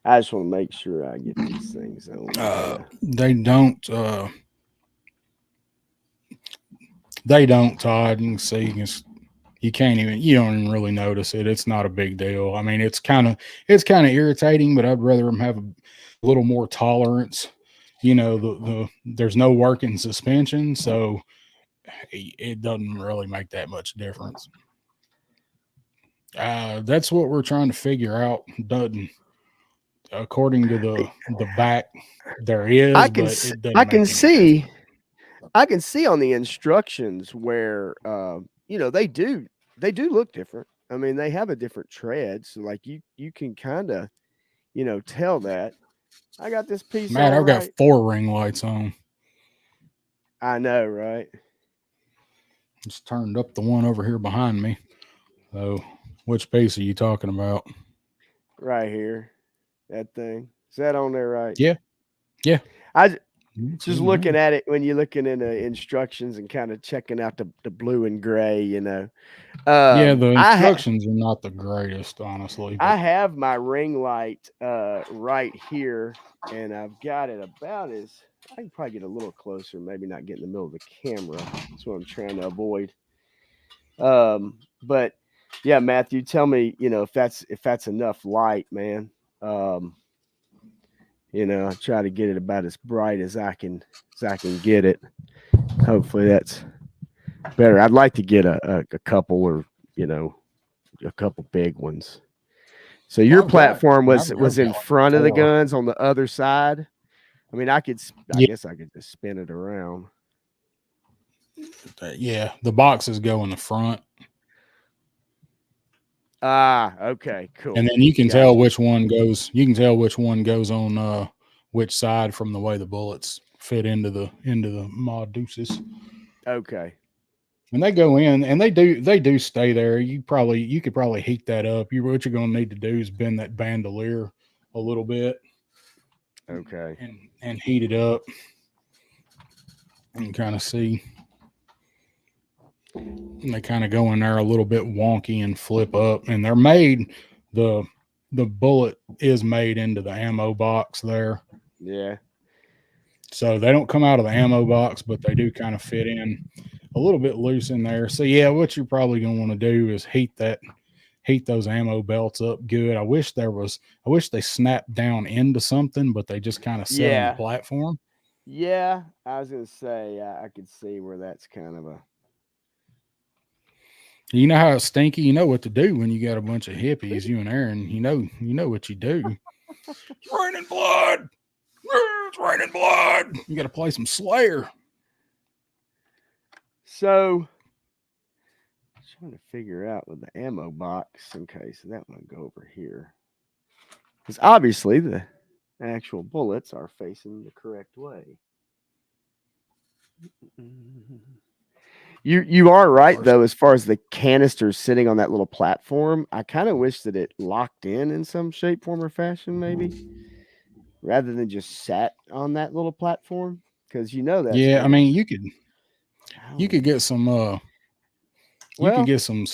I just want to make sure I get these things on. They don't. They don't, Todd. You can see you can't even. You don't even really notice it. It's not a big deal. I mean, it's kind of irritating, but I'd rather them have a little more tolerance. You know, the there's no working suspension, so it doesn't really make that much difference. That's what we're trying to figure out. Doesn't according to the back there I is, can but s- it I doesn't can make any difference. see I can see on the instructions where they do look different. I mean, they have a different tread, so like you can kind of tell that. I got this piece Matt, all I've got right. 4 ring lights on. I know, right? Just turned up the one over here behind me. So, which piece are you talking about? Right here, that thing. Is that on there right? Yeah, yeah. I It's just in looking there. at it when you're looking in the instructions and kind of checking out the blue and gray. Yeah, the I instructions are not the greatest, honestly, I but have my ring light right here, and I've got it about as I can probably get a little closer, maybe not get in the middle of the camera. That's what I'm trying to avoid. But yeah, Matthew, tell me, if that's enough light, man. Um, I try to get it about as bright as I can get it. Hopefully that's better. I'd like to get a couple or you know a couple big ones. So your well, platform was I've got in like front of the 4. guns on the other side. I mean, I Yeah, guess I could just spin it around. yeah. The boxes go in the front, Ah, okay, and cool. then you can tell Gotcha. which one goes. You can tell which one goes on which side from the way the bullets fit into the mod deuces. Okay. And they go in, and they do stay there. You could probably heat that up. What you're going to need to do is bend that bandolier a little bit Okay. and heat it up and kind of see. And they kind of go in there a little bit wonky and flip up, and they're made the the bullet is made into the ammo box there, Yeah. so they don't come out of the ammo box, but they do kind of fit in a little bit loose in there. So yeah, what you're probably going to want to do is heat those ammo belts up good. I wish they snapped down into something, but they just kind of sit on the Yeah. platform. Yeah. I was gonna say I could see where that's kind of a You know how it's stinky. You know what to do when you got a bunch of hippies. You and Aaron. You know what you do. It's raining blood. It's raining blood. You got to play some Slayer. so. Trying to figure out with the ammo box. Okay, so that one go over here because obviously the actual bullets are facing the correct way. You are right First, though, as far as the canister sitting on that little platform. I kind of wish that it locked in some shape, form, or fashion, maybe rather than just sat on that little platform, because that's yeah, I gonna. mean, I you don't could know. get some you could Well, get some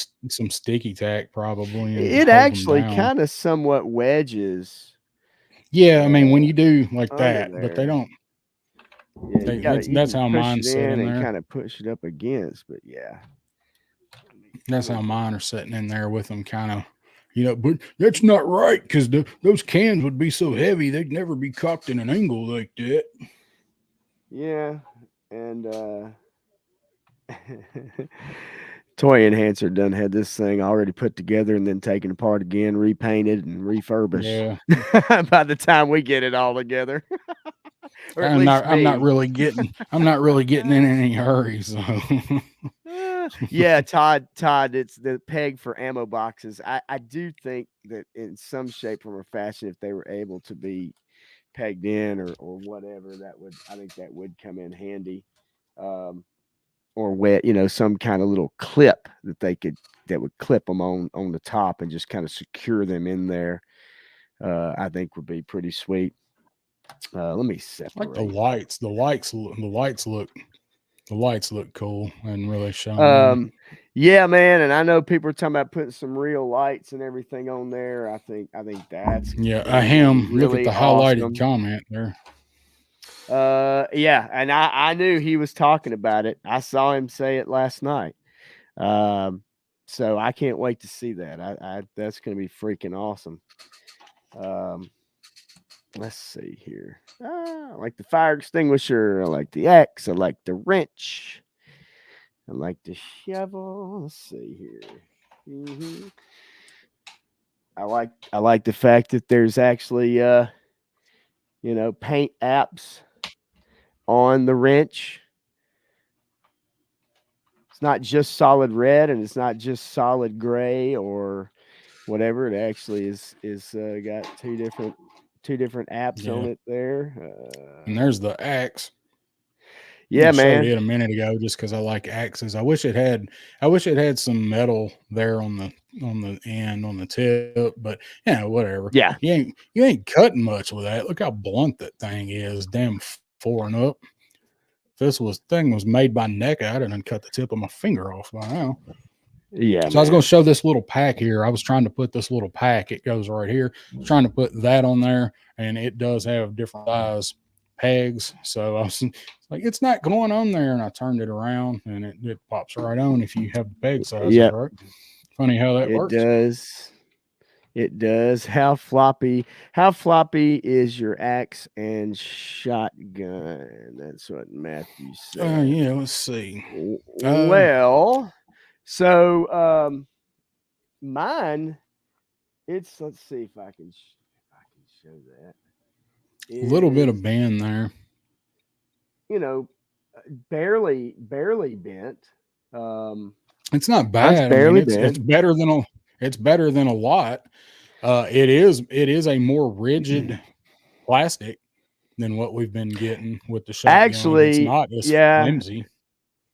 sticky tack probably and it hold them actually down. kind of somewhat wedges Yeah, I mean, when uh, you do like under that, but they there. don't. Yeah, you gotta you That's can how push mine it sit in in and there. kind of push it up against, but yeah. That's Let how me mine are sitting in there with them kind of, but that's not right because those cans would be so heavy they'd never be cocked in an angle like that. Yeah, and Toy Enhancer done had this thing already put together and then taken apart again, repainted and refurbished. Yeah, By the time we get it all together, or at least me. I'm not really getting in any hurry. So Yeah, Todd, it's the peg for ammo boxes. I do think that in some shape or fashion, if they were able to be pegged in or whatever, I think that would come in handy. Um, or wet, some kind of little clip that would clip them on the top and just kind of secure them in there. I think would be pretty sweet. Let me like the separate. lights, the lights look cool and really shine. Um, yeah, man, and I know people are talking about putting some real lights and everything on there. I think that's Yeah, going a to be him. Look at really the highlighted awesome. comment there. Yeah, and I knew he was talking about it. I saw him say it last night. Um, so I can't wait to see that. I that's going to be freaking awesome. Um, let's see here. I like the fire extinguisher. I like the axe. I like the wrench. I like the shovel. Let's see here. hmm I like the fact that there's actually paint apps on the wrench. It's not just solid red and it's not just solid gray or whatever. It actually is got two different apps on Yeah, it there. and there's the axe. I Yeah, showed man. it a minute ago just because I like axes. I wish it had some metal there on the end on the tip, but yeah, whatever. Yeah. You ain't cutting much with that. Look how blunt that thing is. Damn, four and up. If this was thing was made by NECA, I'd have cut the tip of my finger off by now. Yeah, So I was going man. to show this little pack here. I was trying to put this little pack. It goes right here. I was trying to put that on there, and it does have different size pegs. So I was like, it's not going on there, and I turned it around, and it pops right on if you have the peg sizes Yep. right. Funny how that It works. does. It does. How floppy is your axe and shotgun? That's what Matthew said. Yeah. Let's see. Uh, Well, so mine. Let's see if I can show that. a little bit Is of bend there. you know barely bent. Um, It's not Mine's bad. I mean, barely it's bent. better than a lot. It is a more rigid plastic than what we've been getting with the shotgun. It's Actually, not as yeah, flimsy.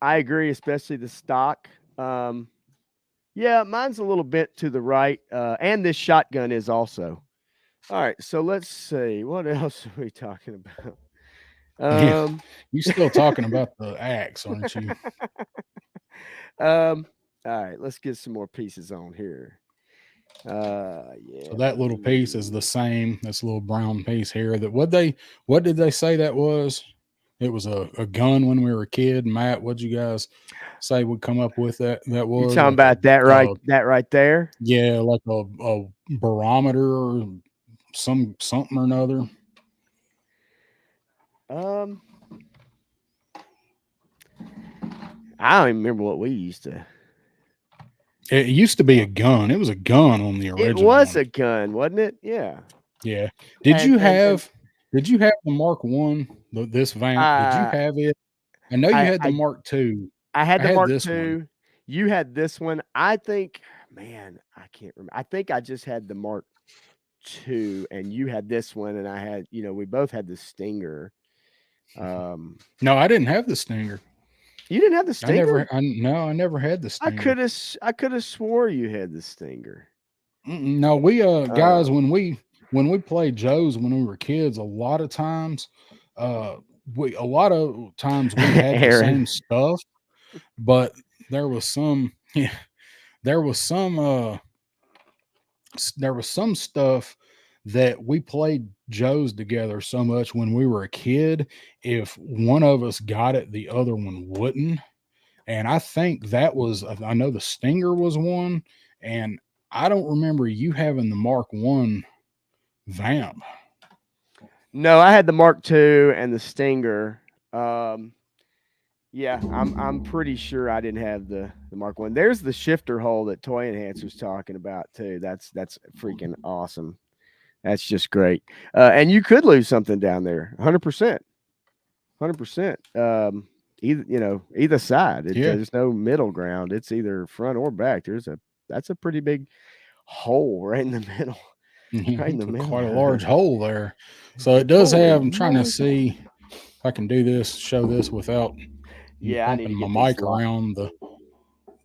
I agree, especially the stock. Yeah, mine's a little bit to the right, and this shotgun is also. All right, so let's see. What else are we talking about? Yeah, Um, you still talking about the axe, aren't you? um, all right, let's get some more pieces on here. So Yeah, that little piece is the buddy. same. This little brown piece here. What did they say that was? It was a gun when we were a kid. Matt, what'd you guys say would come up with that? That You was talking like about that right? That right there. like a barometer or something or another. Um, I don't even remember what we used to. It used to be a Uh, gun. It was a gun on the it original was one. a gun, wasn't it? Yeah. Yeah. And and Did you have the Mark One, this vamp? Did you I have it? I know you I had the I Mark Two. I had I the had Mark this one. II. You had this one. I think, man, I can't remember. I think I just had the Mark II, and you had this one, and I had, we both had the Stinger. Um, No, I didn't have the Stinger. You didn't have the Stinger? No, I never had the Stinger. I could have swore you had the Stinger. No, we guys, when we played Joe's when we were kids, a lot of times we had the Aaron. same stuff, but there was some yeah, there was some there was some stuff that we played Joe's together so much when we were a kid. If one of us got it, the other one wouldn't. And I think that was, I know the Stinger was one, and I don't remember you having the Mark 1 Vamp. No, I had the Mark II and the Stinger. Yeah, I'm pretty sure I didn't have the Mark 1. There's the shifter hole that Toy Enhancer's talking about too. That's freaking awesome. That's just great. And you could lose something down there, 100%, 100%. Either side. There's no middle ground. It's either front or back. That's a pretty big hole right in the middle. Right in the middle. Quite a large hole there. So it does have. I'm trying to see if I can do this, show this without bumping my mic around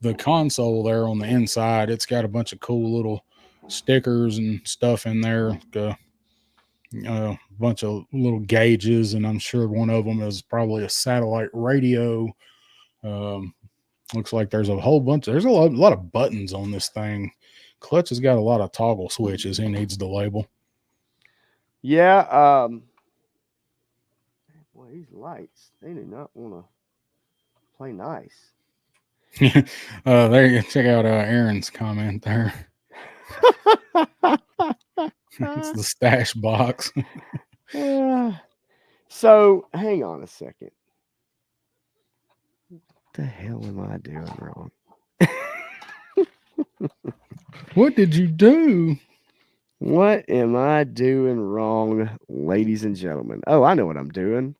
the console there on the inside. It's got a bunch of cool little stickers and stuff in there. A bunch of little gauges, and I'm sure one of them is probably a satellite radio. Looks like there's a whole bunch. There's a lot of buttons on this thing. Clutch has got a lot of toggle switches. He needs the label. Yeah. Boy, these lights, they do not want to play nice. There you go. Check out Aaron's comment there. It's the stash box. So hang on a second. What the hell am I doing wrong? What did you do? What am I doing wrong, ladies and gentlemen? Oh, I know what I'm doing.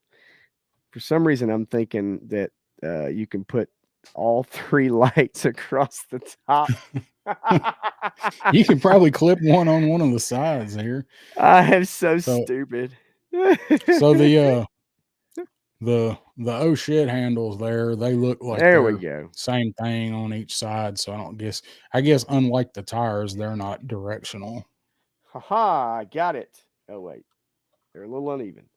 For some reason, I'm thinking that you can put all 3 lights across the top. You could probably clip one on one of the sides here. I am so stupid. So the oh shit handles there, they look like there we go. Same thing on each side. So I guess unlike the tires, they're not directional. Haha, I got it. Oh wait, they're a little uneven.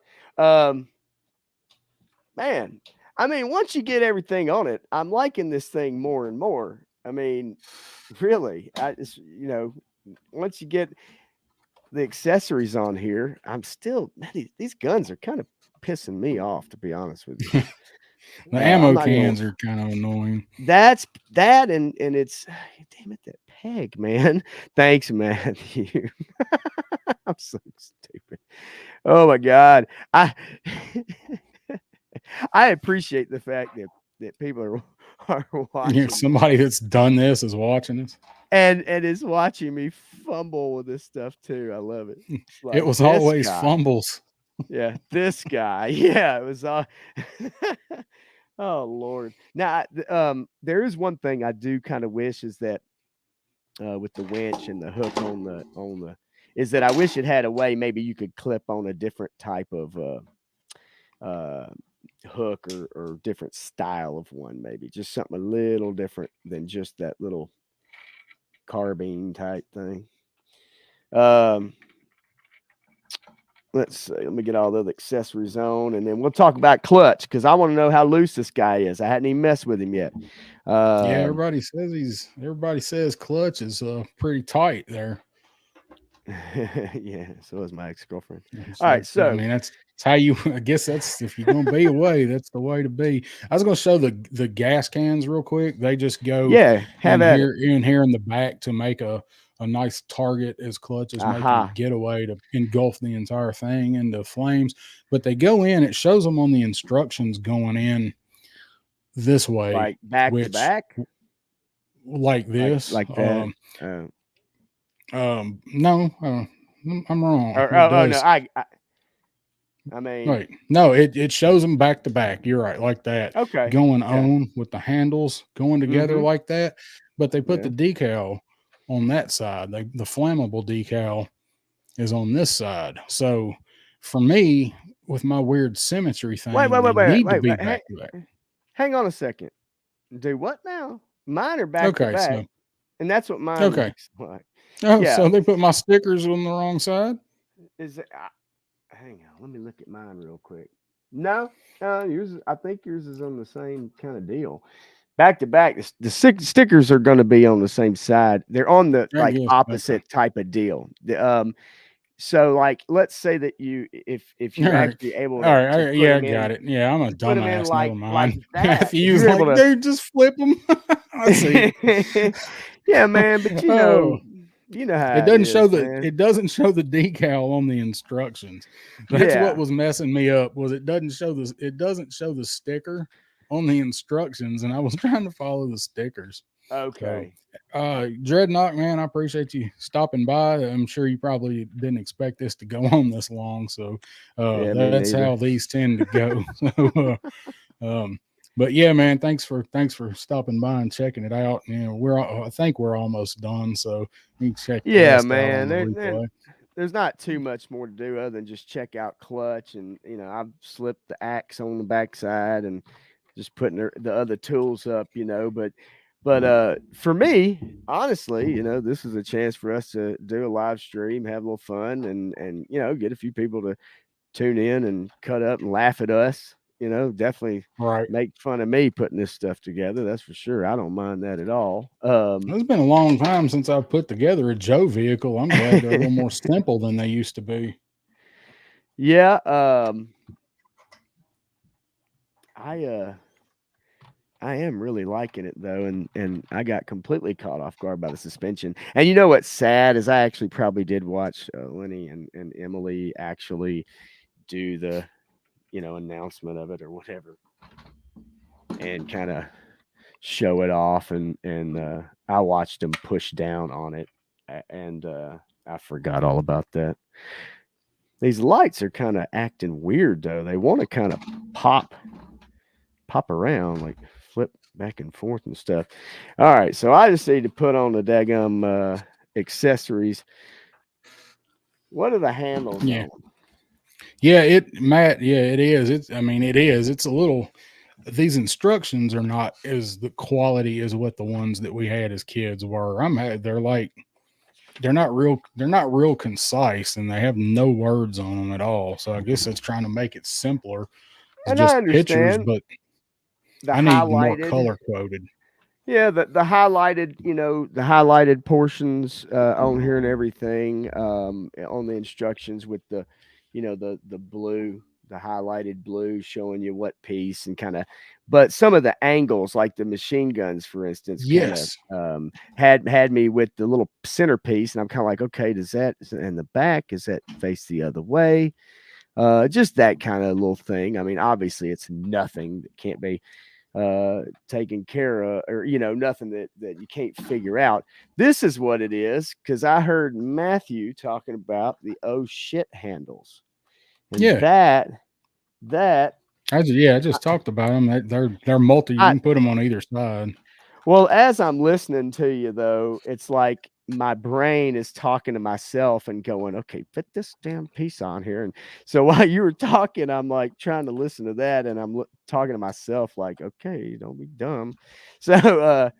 Man, I mean, once you get everything on it, I'm liking this thing more and more. I mean, really, once you get the accessories on here, I'm still, man, these guns are kind of pissing me off, to be honest with you. The ammo cans are kind of annoying. That's that, and it's, damn it, that peg, man. Thanks, Matthew. I'm so stupid. Oh my God. I appreciate the fact that people are watching. Yeah, somebody that's done this is watching us. And is watching me fumble with this stuff too. I love it. Like, it was always fumbles. Yeah, this guy. Yeah, it was all oh Lord. Now there is one thing I do kind of wish is that with the winch and the hook on the is that I wish it had a way maybe you could clip on a different type of hook or different style of one, maybe just something a little different than just that little carbine type thing. Let's see. Let me get all the other accessories on, and then we'll talk about clutch because I want to know how loose this guy is. I hadn't even messed with him yet. Yeah, everybody says clutch is pretty tight there. Yeah, so is my ex-girlfriend. All right, so I mean that's how you. I guess that's if you're gonna be away, that's the way to be. I was gonna show the gas cans real quick. They just go in here in the back to make a nice target as clutch as making a getaway to engulf the entire thing into flames. But they go in. It shows them on the instructions going in this way, like back to back, like this, like that. No, I'm wrong. No, I mean, right. No, it shows them back to back. You're right, like that. Okay, going on with the handles going together like that. But they put the decal on that side. The flammable decal is on this side. So for me, with my weird symmetry thing, wait, back to back. Hang on a second. Do what now? Mine are back to Okay, back, so and that's what mine okay. looks like. Oh, Yeah. so they put my stickers on the wrong side. Is it? Hang on. Let me look at mine real quick. No, yours. I think yours is on the same kind of deal. Back to back, the stickers are going to be on the same side. They're on the I like guess. Okay. opposite type of deal. So like, let's say that if All you're right. actually able All right. to Right. put Yeah, I them got in, it. Yeah, I'm a to put them in dumbass. Never like mind. that, if Matthew's you're able like, to. dude, just flip them. I see. Yeah, man, but Oh, you know it how it doesn't show is, the man. it doesn't show the decal on the instructions. That's what Yeah. was messing me up. Was it doesn't show the sticker on the instructions, and I was trying to follow the stickers. So, Okay. Dreadnought, man, I appreciate you stopping by. I'm sure you probably didn't expect this to go on this long, so Yeah, me that's how neither. these tend to go. So, but yeah, man, thanks for stopping by and checking it out. You know, I think we're almost done, so you can check the Yeah, rest out man. on the replay. There's not too much more to do other than just check out clutch, and I've slipped the axe on the backside and just putting the other tools up, but for me, honestly, this is a chance for us to do a live stream, have a little fun, and get a few people to tune in and cut up and laugh at us. Definitely Right. make fun of me putting this stuff together. That's for sure. I don't mind that at all. It's been a long time since I've put together a Joe vehicle. I'm glad they're a little more simple than they used to be. Yeah, I I am really liking it though, and I got completely caught off guard by the suspension. And you know what's sad is I actually probably did watch Lenny and Emily actually do the announcement of it or whatever, and kind of show it off, and I watched them push down on it, and I forgot all about that. These lights are kind of acting weird though. They want to kind of pop around, like flip back and forth and stuff. All right, so I just need to put on the daggum accessories. What are the handles Yeah. on? Yeah, Matt, yeah, it is. It is. It's a little, these instructions are not as the quality as what the ones that we had as kids were. They're not real concise, and they have no words on them at all. So I guess it's trying to make it simpler. It's And I just pictures, understand but the I need more highlighted. color coded. Yeah, the highlighted, the highlighted portions on here and everything, on the instructions with the blue, the highlighted blue showing you what piece and kind of, but some of the angles, like the machine guns, for instance, kind of Yes. had me with the little centerpiece, and I'm kind of like, okay, does that in the back, is that face the other way? Just that kind of little thing. I mean, obviously, it's nothing that can't be taken care of, or nothing that you can't figure out. This is what it is, because I heard Matthew talking about the oh shit handles, and Yeah. that I just talked about them. They're multi. You I can put them on either side. well, as I'm listening to you though, it's like my brain is talking to myself and going, okay, fit this damn piece on here. And so while you were talking, I'm like trying to listen to that, and I'm talking to myself like, okay, don't be dumb. So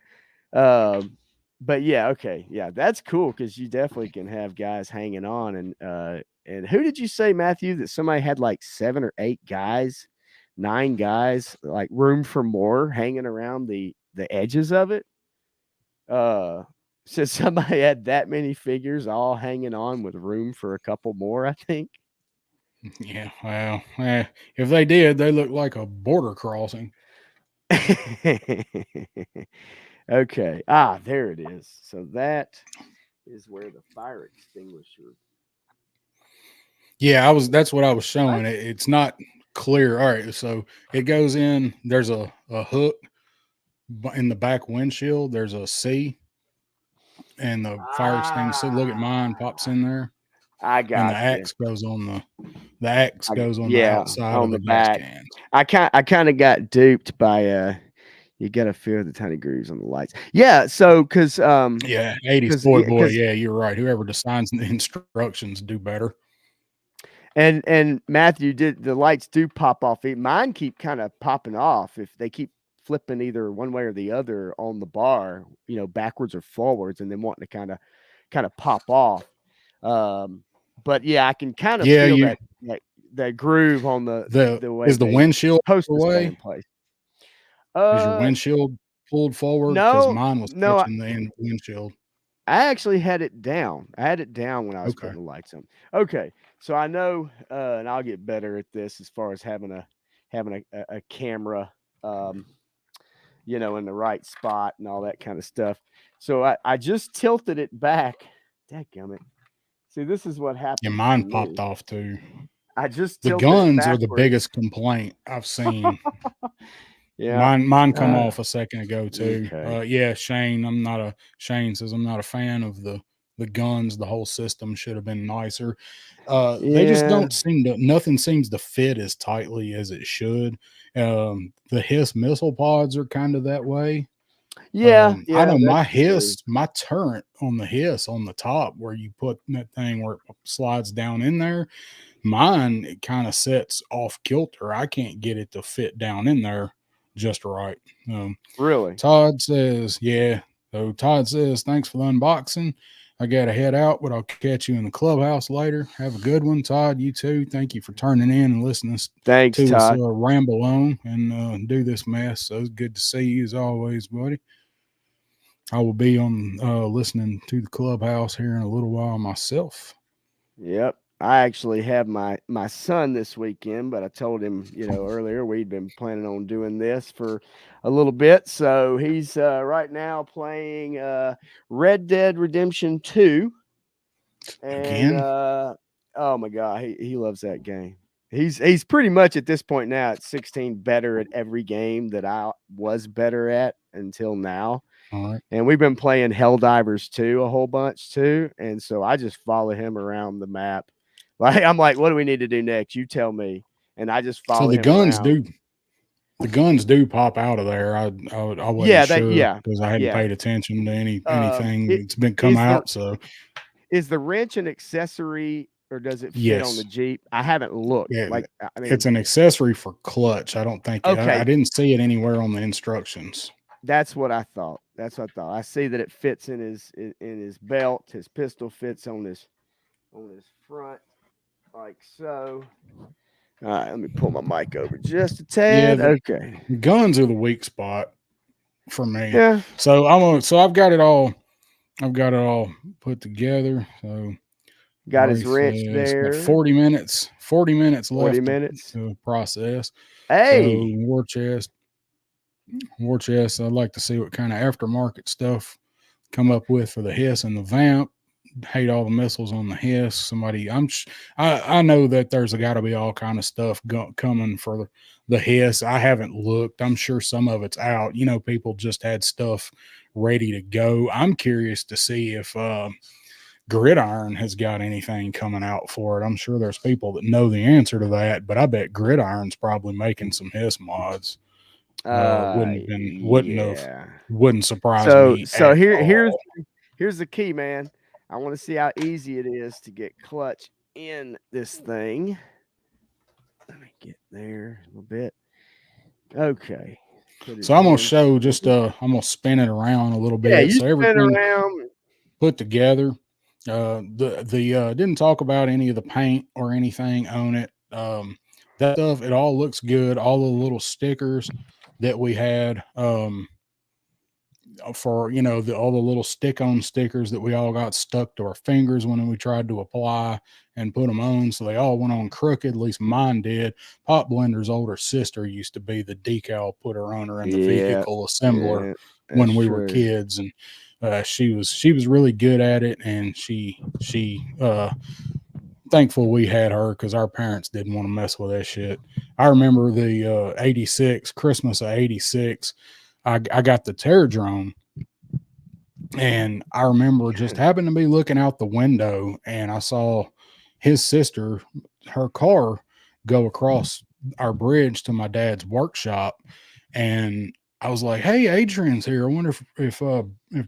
but yeah, okay, yeah, that's cool, because you definitely can have guys hanging on. And who did you say, Matthew, that somebody had like 7 or 8 guys, 9 guys, like room for more hanging around the edges of it? So somebody had that many figures all hanging on with room for a couple more, I think. Yeah. Well, if they did, they look like a border crossing. Okay. Ah, there it is. So that is where the fire extinguisher. Yeah, that's what I was showing. What? It's not clear. All right, so it goes in. There's a hook in the back windshield. There's a C, and the fire extinguisher. Look at mine, pops Ah, in there, I and the got you. axe goes on the axe goes on the Yeah, outside on of the the gas back. cans. I kind of got duped by you got to feel the tiny grooves on the lights. Yeah, so Yeah, 80s cuz boy. cuz Yeah, you're right. Whoever designs the instructions do better. and Matthew, did the lights do pop off? Mine keep kind of popping off if they keep flipping either one way or the other on the bar, backwards or forwards, and then wanting to kind of pop off. But yeah, I can kind of Yeah, feel you that groove on the way is the they windshield supposed to stay in away? place. Is your Uh, windshield pulled forward? Because no, mine was no, catching the end of the windshield. I actually had it down. I had it down when I was Okay. putting the lights on. Okay, so I know, and I'll get better at this as far as having a camera, um, in the right spot and all that kind of stuff. So I just tilted it back. Dadgummit. See, this is what Yeah, happens to mine popped me. off too. I just The tilted it guns are the backwards. biggest complaint I've seen. Yeah. Mine come off a second ago too. Okay. Yeah, Shane says I'm not a fan of the guns. The whole system should have been nicer. They just Yeah. don't seem to. Nothing seems to fit as tightly as it should. The Hiss missile pods are kind of that way. Yeah. I Yeah. know That's true. my turret on the Hiss on the top where you put that thing where it slides down in there. Mine, it kind of sets off kilter. I can't get it to fit down in there just right. Really. Todd says, yeah. So Todd says, thanks for the unboxing. I got to head out, but I'll catch you in the clubhouse later. Have a good one, Todd. You too. Thank you for turning in and listening Thanks, to us Todd. ramble on and do this mess. So it's good to see you as always, buddy. I will be on listening to the clubhouse here in a little while myself. Yep. I actually have my son this weekend, but I told him, earlier we'd been planning on doing this for a little bit. So he's right now playing Red Dead Redemption 2. And Again? oh my God, he loves that game. He's pretty much at this point now at 16 better at every game that I was better at until now. All right. And we've been playing Helldivers 2 a whole bunch too. And so I just follow him around the map. Like I'm like, what do we need to do next? You tell me. And I just So follow the him guns around. do pop out of there. I wasn't Yeah, sure yeah, because I hadn't yeah. paid attention to anything It that's been come is the out. So is the wrench an accessory or does it fit on the yes, Jeep? I haven't looked. yeah, Like I it's mean, an accessory for clutch. I don't think I okay, didn't see it anywhere on the instructions. that's what I thought. That's what I thought. I see that it fits in his belt. His pistol fits on his front like so. All right, let me pull my mic over just a Yeah, tad. the Okay. guns are the weak spot for me. Yeah. So I've got it all. I've got it all put together. So Got his Ray wrench says got there. 40 minutes. 40 minutes 40 left minutes. to process. So Hey. war chest. I'd like to see what kind of aftermarket stuff come up with for the Hiss and the Vamp. Hate all the missiles on the Hiss. I know that there's got to be all kind of stuff coming for the Hiss. I haven't looked. I'm sure some of it's out. People just had stuff ready to go. I'm curious to see if Gridiron has got anything coming out for it. I'm sure there's people that know the answer to that, but I bet Gridiron's probably making some Hiss mods. Yeah. Wouldn't surprise So me so at here here's all. here's the key, man. I want to see how easy it is to get clutch in this thing. Let me get there a little bit. Okay. So I'm gonna show just I'm gonna spin it around a little Yeah, bit. you So spin everything around. put together. The didn't talk about any of the paint or anything on it. That stuff, it all looks good. All the little stickers that we had for all the little stick-on stickers that we all got stuck to our fingers when we tried to apply and put them on, so they all went on crooked. At least mine did. Pop Blender's older sister used to be the decal putter owner and the Yeah, vehicle assembler yeah, when that's we were true. kids, and she was really good at it, and she thankful we had her because our parents didn't want to mess with that shit. I remember the 86 Christmas of 86. I got the Terror Drone, and I remember just happened to be looking out the window, and I saw his sister, her car, go across our bridge to my dad's workshop, and I was like, "Hey, Adrian's here. I wonder if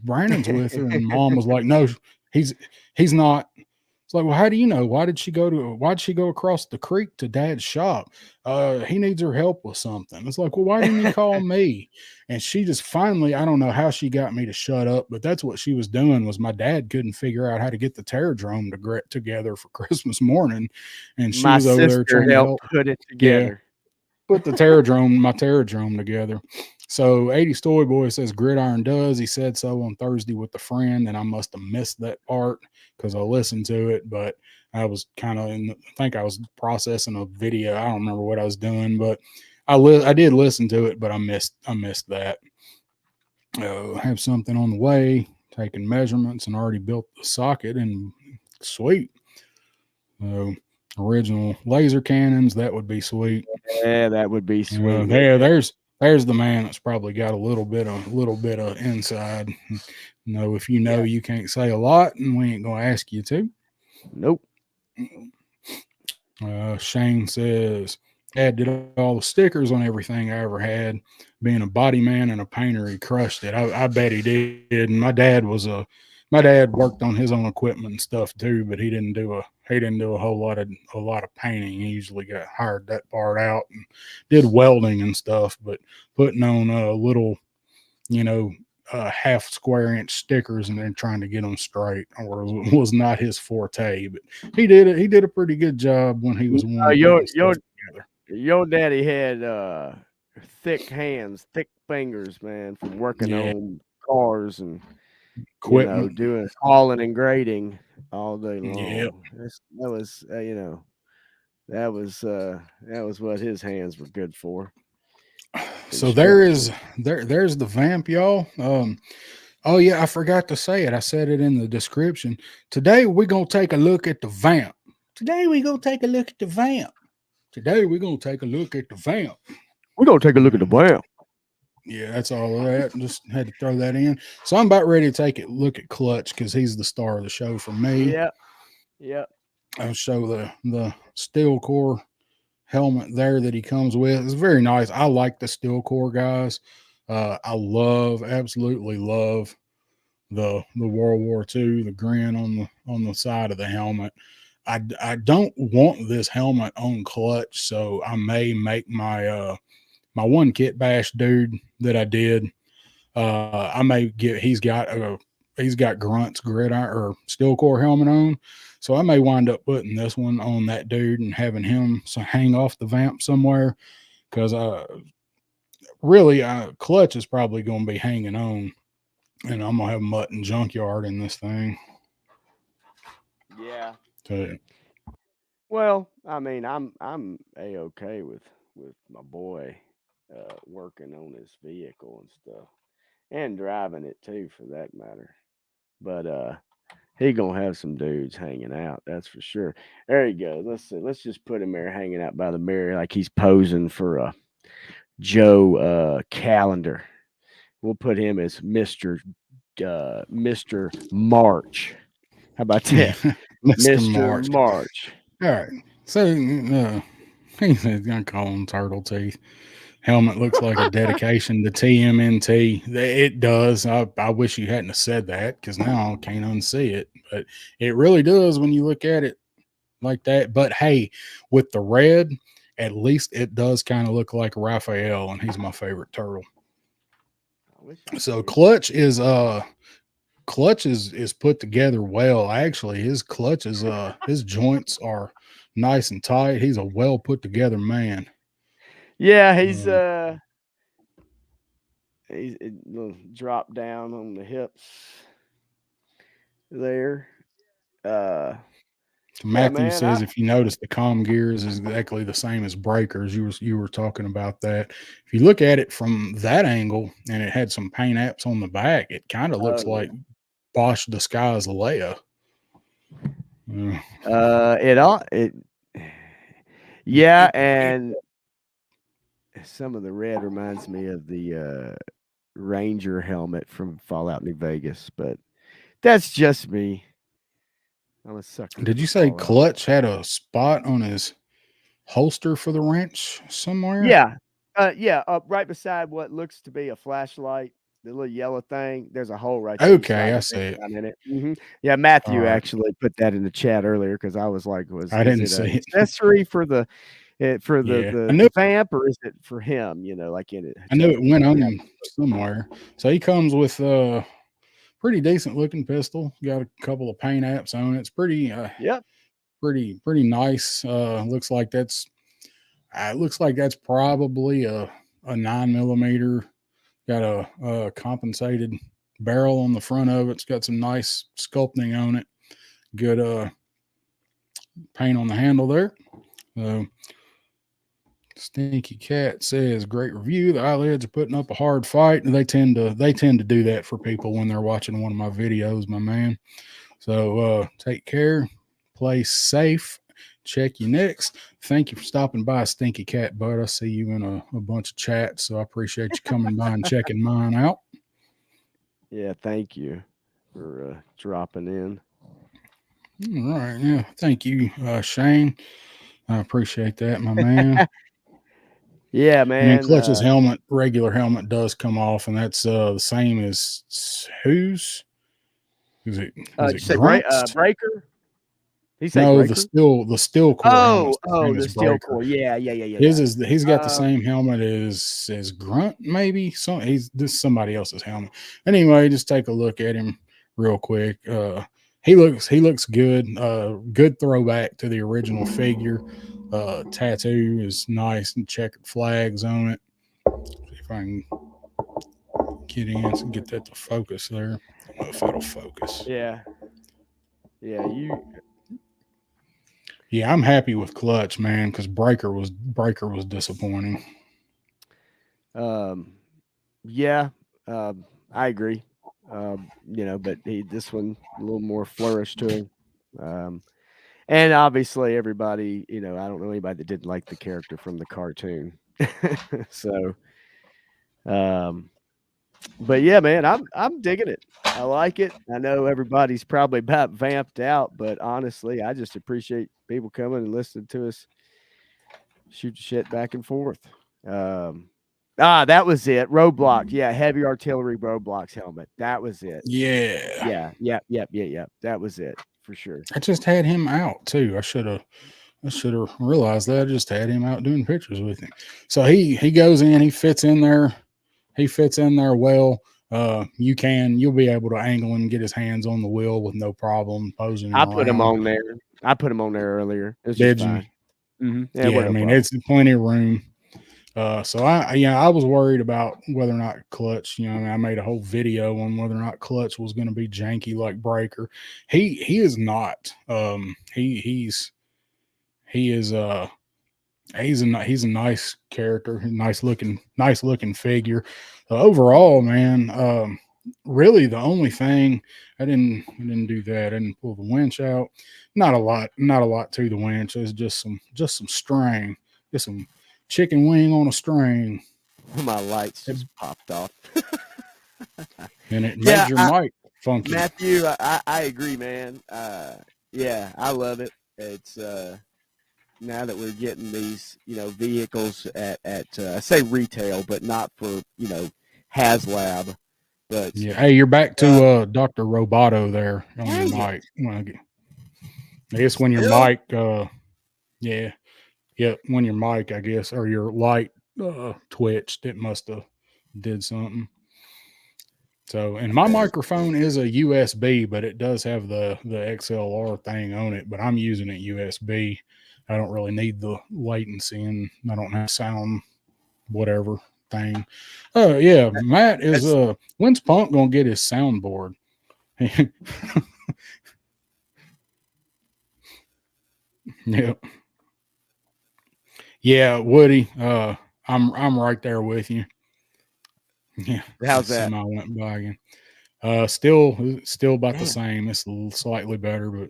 Brandon's with her." And Mom was like, "No, he's not." It's like, well, how do you know? Why'd she go across the creek to dad's shop? He needs her help with something. It's like, well, why didn't he call me? And she just finally, I don't know how she got me to shut up, but that's what she was doing. Was my dad couldn't figure out how to get the Terradrome together for Christmas morning, and she My was over there sister trying to helped help. put it Yeah, together. put my Terradrome together. So 80 Story Boy says Gridiron does. He said so on Thursday with a friend, and I must have missed that part because I listened to it, but I was kind of I think I was processing a video. I don't remember what I was doing, but I did listen to it, but I missed that. Have something on the way, taking measurements, and already built the socket, and sweet. So original laser cannons, that would be sweet. Yeah, that would be sweet, wouldn't There, it? there's the man that's probably got a little bit of inside. If you know, Yeah. you can't say a lot, and we ain't gonna ask you to. Nope. Shane says, Dad did all the stickers on everything I ever had. Being a body man and a painter, he crushed it. I bet he did. And my dad worked on his own equipment and stuff too, but he didn't do a lot of painting. He usually got hired that part out and did welding and stuff, but putting on little, you know, half square inch stickers and then trying to get them straight was not his forte. But he did it. He did a pretty good job when he was Uh, one your putting your stuff together. your daddy had thick hands, thick fingers, man, from working Yeah, on cars and equipment. doing hauling and grading all day Yeah. long. That was that was what his hands were good for. So there is Construction. there's the vamp, y'all. Oh yeah, I forgot to say it. I said it in the description. Today we're gonna take a look at the vamp. Today we're gonna take a look at the vamp. Today we're gonna take a look at the vamp. We're gonna take a look at the Mhm. vamp. Yeah, that's all of that. Just had to throw that in. So I'm about ready to take a look at Clutch because he's the star of the show for me. Yep, yep. I'll show the steel core helmet there that he comes with. It's very nice. I like the steel core guys. Absolutely love the World War II, the grin on the side of the helmet. I don't want this helmet on Clutch, so I may make my one kit bash dude that I did. I may get he's got Grunt's gridiron or steel core helmet on, so I may wind up putting this one on that dude and having him hang off the vamp somewhere because really Clutch is probably going to be hanging on, and I'm gonna have Mutt and Junkyard in this thing. Yeah. To, Well, I mean, I'm a okay with my boy working on his vehicle and stuff, and driving it too, for that matter. But he gonna have some dudes hanging out, that's for sure. There you go. Let's see. Let's just put him there hanging out by the mirror like he's posing for a Joe calendar. We'll put him as Mr. March. How about that, Mr. Mr. March. March? All right. So he's gonna call him Turtle Teeth. Helmet looks like a dedication to TMNT. It does. I wish you hadn't have said that because now I can't unsee it. But it really does when you look at it like that. But hey, with the red, at least it does kind of look like Raphael, and he's my favorite turtle. I wish I So did. clutch is put together well. Actually, his joints are nice and tight. He's a well put together man. Yeah, Um, he's a little drop down on the hips there. Uh, yeah, Matthew man. says if you notice the comm gears is exactly the same as breakers. You were talking about that. If you look at it from that angle and it had some paint apps on the back, it kind of Oh looks yeah. like Bosch disguised Leia. Uh, It all it. Yeah, and some of the red reminds me of the Ranger helmet from Fallout New Vegas, but that's just me. I'm a sucker did for you say Fallout. Clutch had a spot on his holster for the wrench somewhere? Yeah, yeah, up right beside what looks to be a flashlight. the little yellow thing. There's a hole right there. You Okay, slide I the see thing it. down in it. Yeah, Matthew Alright. actually put that in the chat earlier because I was like, I is didn't it an see it. accessory for the for Yeah. the vamp, or is it for him? Like in it I knew it went on have him somewhere. So he comes with a pretty decent looking pistol. Got a couple of paint apps on it. It's Yep. pretty nice. Looks like that's probably a 9 millimeter. Got a compensated barrel on the front of it. It's got some nice sculpting on it. Good paint on the handle there. Stinky Cat says great review. The eyelids are putting up a hard fight, and they tend to do that for people when they're watching one of my videos, my man. So take care, play safe. Check you next. Thank you for stopping by, Stinky Cat Bud. I see you in a bunch of chats, so I appreciate you coming by and checking mine out. Yeah, thank you for dropping in. All right, yeah, thank you, Shane. I appreciate that, my man. Yeah, And then man. Clutch's helmet, regular helmet, does come off, and that's the same as whose? Is it Did you say Grunt's? breaker? He say No, breaker? the steel core helmet's the same The as steel Breaker. core. Yeah. He's got the same helmet as Grunt, maybe. This is somebody else's helmet. Anyway, just take a look at him real quick. He looks good. Good throwback to the original figure. Tattoo is nice and checkered flags on it. See if I can get in and get that to focus there. I don't know if it'll focus. Yeah. Yeah, I'm happy with Clutch, man, because Breaker was disappointing. Yeah. I agree. But this one a little more flourish to him. And obviously everybody, I don't know anybody that didn't like the character from the cartoon. So, but yeah, man, I'm digging it. I like it. I know everybody's probably about vamped out, but honestly, I just appreciate people coming and listening to us shoot shit back and forth. That was it. Roadblock. Yeah, heavy artillery roadblocks helmet. That was it. Yeah. Yeah. That was it for sure. I just had him out too. I should have realized that. I just had him out doing pictures with him. So he goes in, he fits in there. He fits in there well. You'll be able to angle and get his hands on the wheel with no problem posing him I put him around. on there. I put him on there earlier. It's Did just you? fine. Mm-hmm. Yeah, I mean, problem. it's plenty of room. So I was worried about whether or not Clutch, I made a whole video on whether or not Clutch was going to be janky like Breaker. He is not. He's a nice character, nice looking figure. Overall, man, really the only thing I didn't do that. I didn't pull the winch out. Not a lot to the winch. It's just some string, just some chicken wing on a string. My lights just popped off. And it made your mic funky. Matthew, I agree, man. Yeah, I love it. It's now that we're getting these, vehicles at I say retail, but not for, HasLab. But yeah, hey, you're back to Dr. Roboto there on your mic. I guess when your mic when your mic, I guess, or your light twitched, it must have did something. So, and my microphone is a USB, but it does have the XLR thing on it, but I'm using it USB. I don't really need the latency, and I don't have sound whatever thing. Oh yeah, Matt is when's Punk gonna get his soundboard? Yep. Yeah, Woody. I'm right there with you. Yeah. How's that? Semi went by again. Still about the same. It's slightly better, but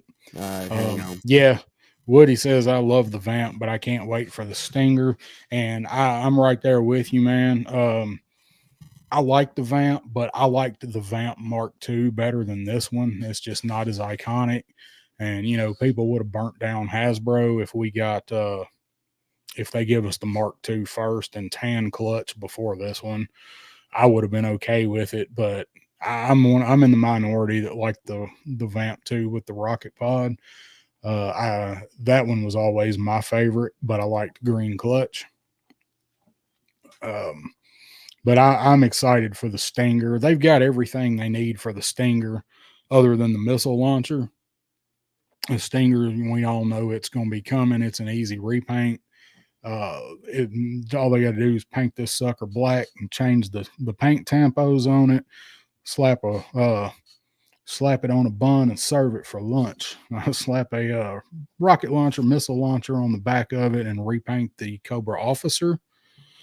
yeah. Woody says I love the Vamp, but I can't wait for the Stinger, and I'm right there with you, man. I like the Vamp, but I liked the Vamp Mark II better than this one. It's just not as iconic, and people would have burnt down Hasbro if we got if they give us the Mark II first and tan Clutch before this one. I would have been okay with it, but I'm in the minority that like the Vamp 2 with the rocket pod. That one was always my favorite, but I liked green clutch. Um, but I'm excited for the Stinger. They've got everything they need for the Stinger, other than the missile launcher. The Stinger, we all know it's going to be coming. It's an easy repaint. All they got to do is paint this sucker black and change the paint tampos on it. Slap it on a bun and serve it for lunch. Slap a rocket launcher, missile launcher on the back of it, and repaint the Cobra Officer.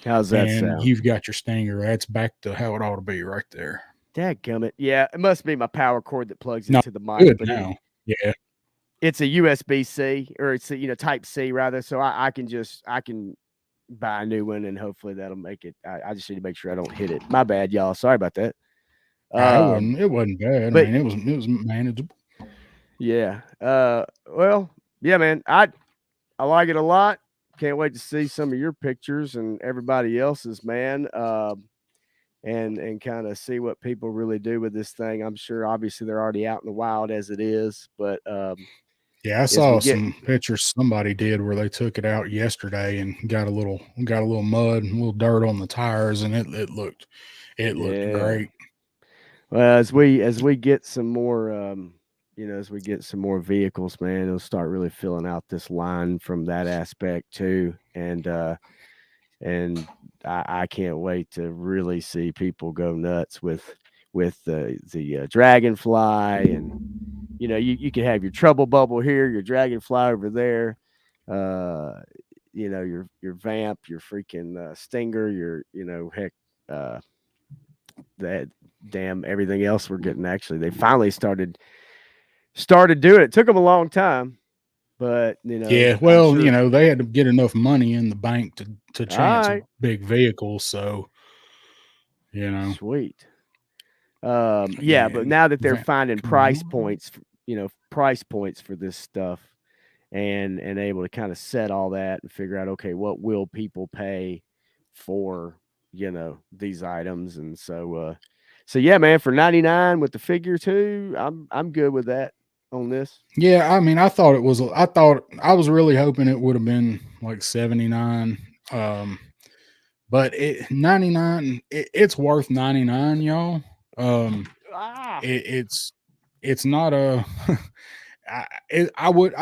How's that And sound? you've got your Stinger. That's back to how it ought to be right there. Dadgummit. Yeah, it must be my power cord that plugs Not into the mic, good but now. Yeah. it's a USB-C, or it's a, Type C rather. So I can buy a new one, and hopefully that'll make it. I just need to make sure I don't hit it. My bad, y'all. Sorry about that. It wasn't bad. But I mean, it was manageable. yeah. Well, yeah, man. I like it a lot. Can't wait to see some of your pictures and everybody else's, man. And kind of see what people really do with this thing. I'm sure, obviously, they're already out in the wild as it is, but yeah, I saw some pictures somebody did where they took it out yesterday and got a little mud and a little dirt on the tires, and it looked great. Well, as we get some more, as we get some more vehicles, man, it'll start really filling out this line from that aspect too, and I can't wait to really see people go nuts with the Dragonfly, and you can have your Trouble Bubble here, your Dragonfly over there, your Vamp, your freaking Stinger, your heck, that damn everything else we're getting. Actually, they finally started doing it. It took them a long time, but Yeah, well, sure. they had to get enough money in the bank to chance Right. a big vehicle, so Sweet. Yeah, but now that they're finding price points for this stuff, and able to kind of set all that and figure out, okay, what will people pay for these items. And so yeah, man, for 99 with the figure too, I'm good with that on this. Yeah, I mean, I thought I was really hoping it would have been like 79. But 99, it's worth 99, y'all. It's not a I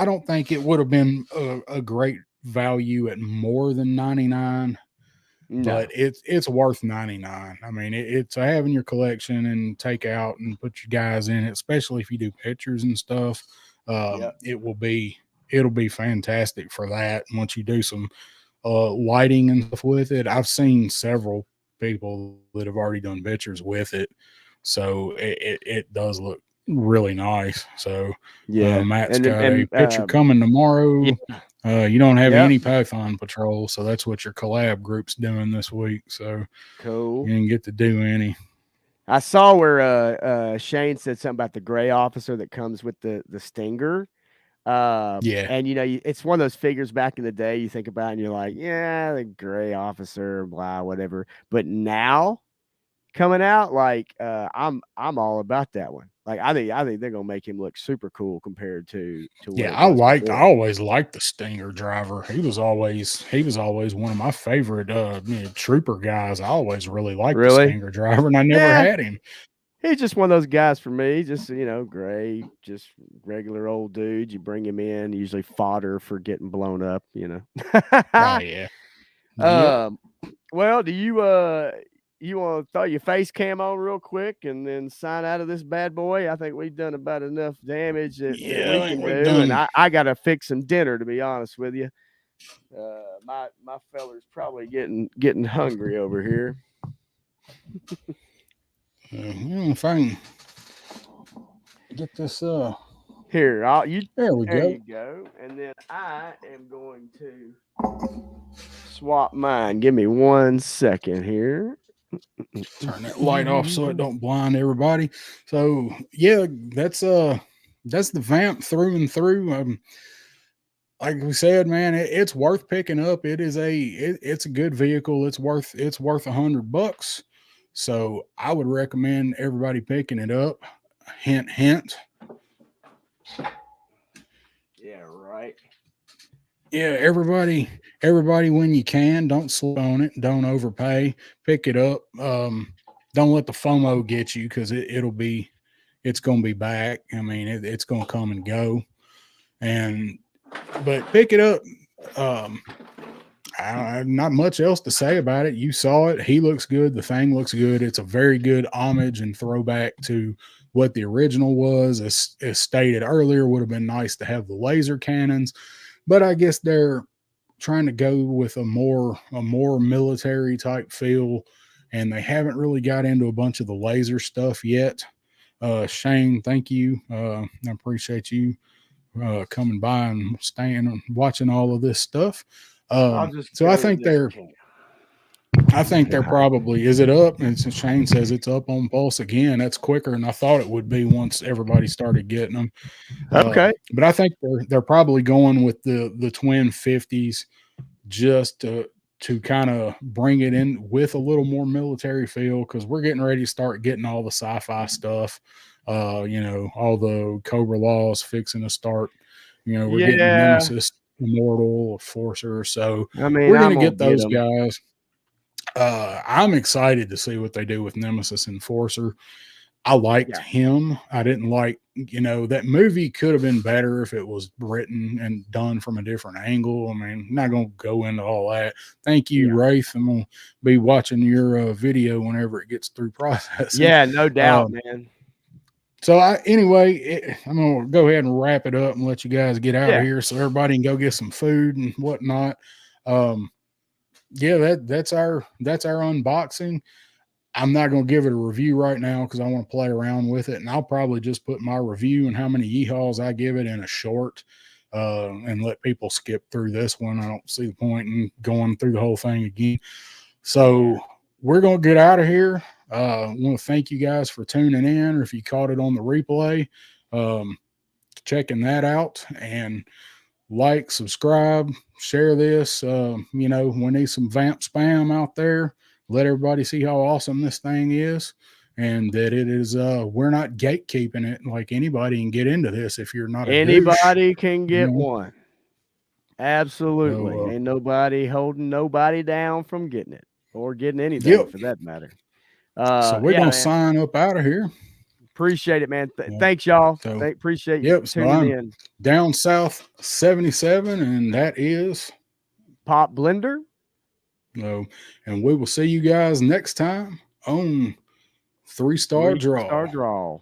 don't think it would have been a great value at more than 99. No. But it's worth 99. I mean, it's to have in your collection and take out and put your guys in it, especially if you do pictures and stuff. It'll be fantastic for that. Once you do some lighting and stuff with it, I've seen several people that have already done pictures with it, so it does look really nice. So Matt's got a picture coming tomorrow. You don't have any Python Patrol, so that's what your collab group's doing this week. So cool. You didn't get to do any. I saw where Shane said something about the gray officer that comes with the Stinger. And it's one of those figures back in the day you think about and you're like, yeah, the gray officer, blah, whatever. But now coming out, like I'm all about that one. Like I think they're gonna make him look super cool compared to I always liked the Stinger driver. He was always one of my favorite trooper guys. I always really liked the Stinger driver, and I never had him. He's just one of those guys for me. Just gray, just regular old dude. You bring him in, usually fodder for getting blown up. Oh yeah. Well, do you want to throw your face cam on real quick and then sign out of this bad boy? I think we've done about enough damage that we can do, and I got to fix some dinner, to be honest with you. My feller's probably getting hungry over here. If I can get this here, there you go. And then I am going to swap mine. Give me 1 second here. Turn that light off so it don't blind everybody. So yeah, that's the Vamp through and through. Like we said, man, it's worth picking up. It's a good vehicle. It's worth $100. So I would recommend everybody picking it up. Hint, hint. Yeah, right. Yeah, everybody, when you can, don't sleep on it. Don't overpay. Pick it up. Don't let the FOMO get you, because it's going to be back. I mean, it's going to come and go. But pick it up. Not much else to say about it. You saw it. He looks good. The thing looks good. It's a very good homage and throwback to what the original was. As stated earlier, would have been nice to have the laser cannons, but I guess they're trying to go with a more military type feel, and they haven't really got into a bunch of the laser stuff yet. Shane, thank you. I appreciate you coming by and staying and watching all of this stuff. I'll just So go I to think this they're camp. probably, is it up? And since Shane says it's up on Pulse again, that's quicker than I thought it would be once everybody started getting them. Okay. But I think they're probably going with the twin 50s, just to kind of bring it in with a little more military feel, because we're getting ready to start getting all the sci-fi stuff. All the Cobra Laws fixing to start. We're getting Yeah. Nemesis, Immortal, Forcer. So I mean, we're going I'm to gonna get get those them. guys. I'm excited to see what they do with Nemesis and Forcer. I liked Yeah. him. I didn't like, that movie could have been better if it was written and done from a different angle. I mean, I'm not going to go into all that. Thank you, Yeah. Rafe. I'm going to be watching your video whenever it gets through processing. Yeah, no doubt, man. So anyway, I'm going to go ahead and wrap it up and let you guys get out of Yeah. here so everybody can go get some food and whatnot. Yeah, that's our unboxing. I'm not going to give it a review right now because I want to play around with it, and I'll probably just put my review and how many yeehaws I give it in a short, and let people skip through this one. I don't see the point in going through the whole thing again. So we're going to get out of here. I want to thank you guys for tuning in, or if you caught it on the replay, checking that out, and like, subscribe, share this. We need some vamp spam out there. Let everybody see how awesome this thing is, and that it is. We're not gatekeeping it. Like, anybody can get into this if you're not a douche. Anybody can get one. Absolutely. Ain't nobody holding nobody down from getting it or getting anything for that matter. So we're gonna sign up out of here. Appreciate it, man. Thanks, y'all. So, appreciate you tuning in. Down South 77, and that is Pop Blender. And we will see you guys next time on 3-Star Draw. 3-Star Draw.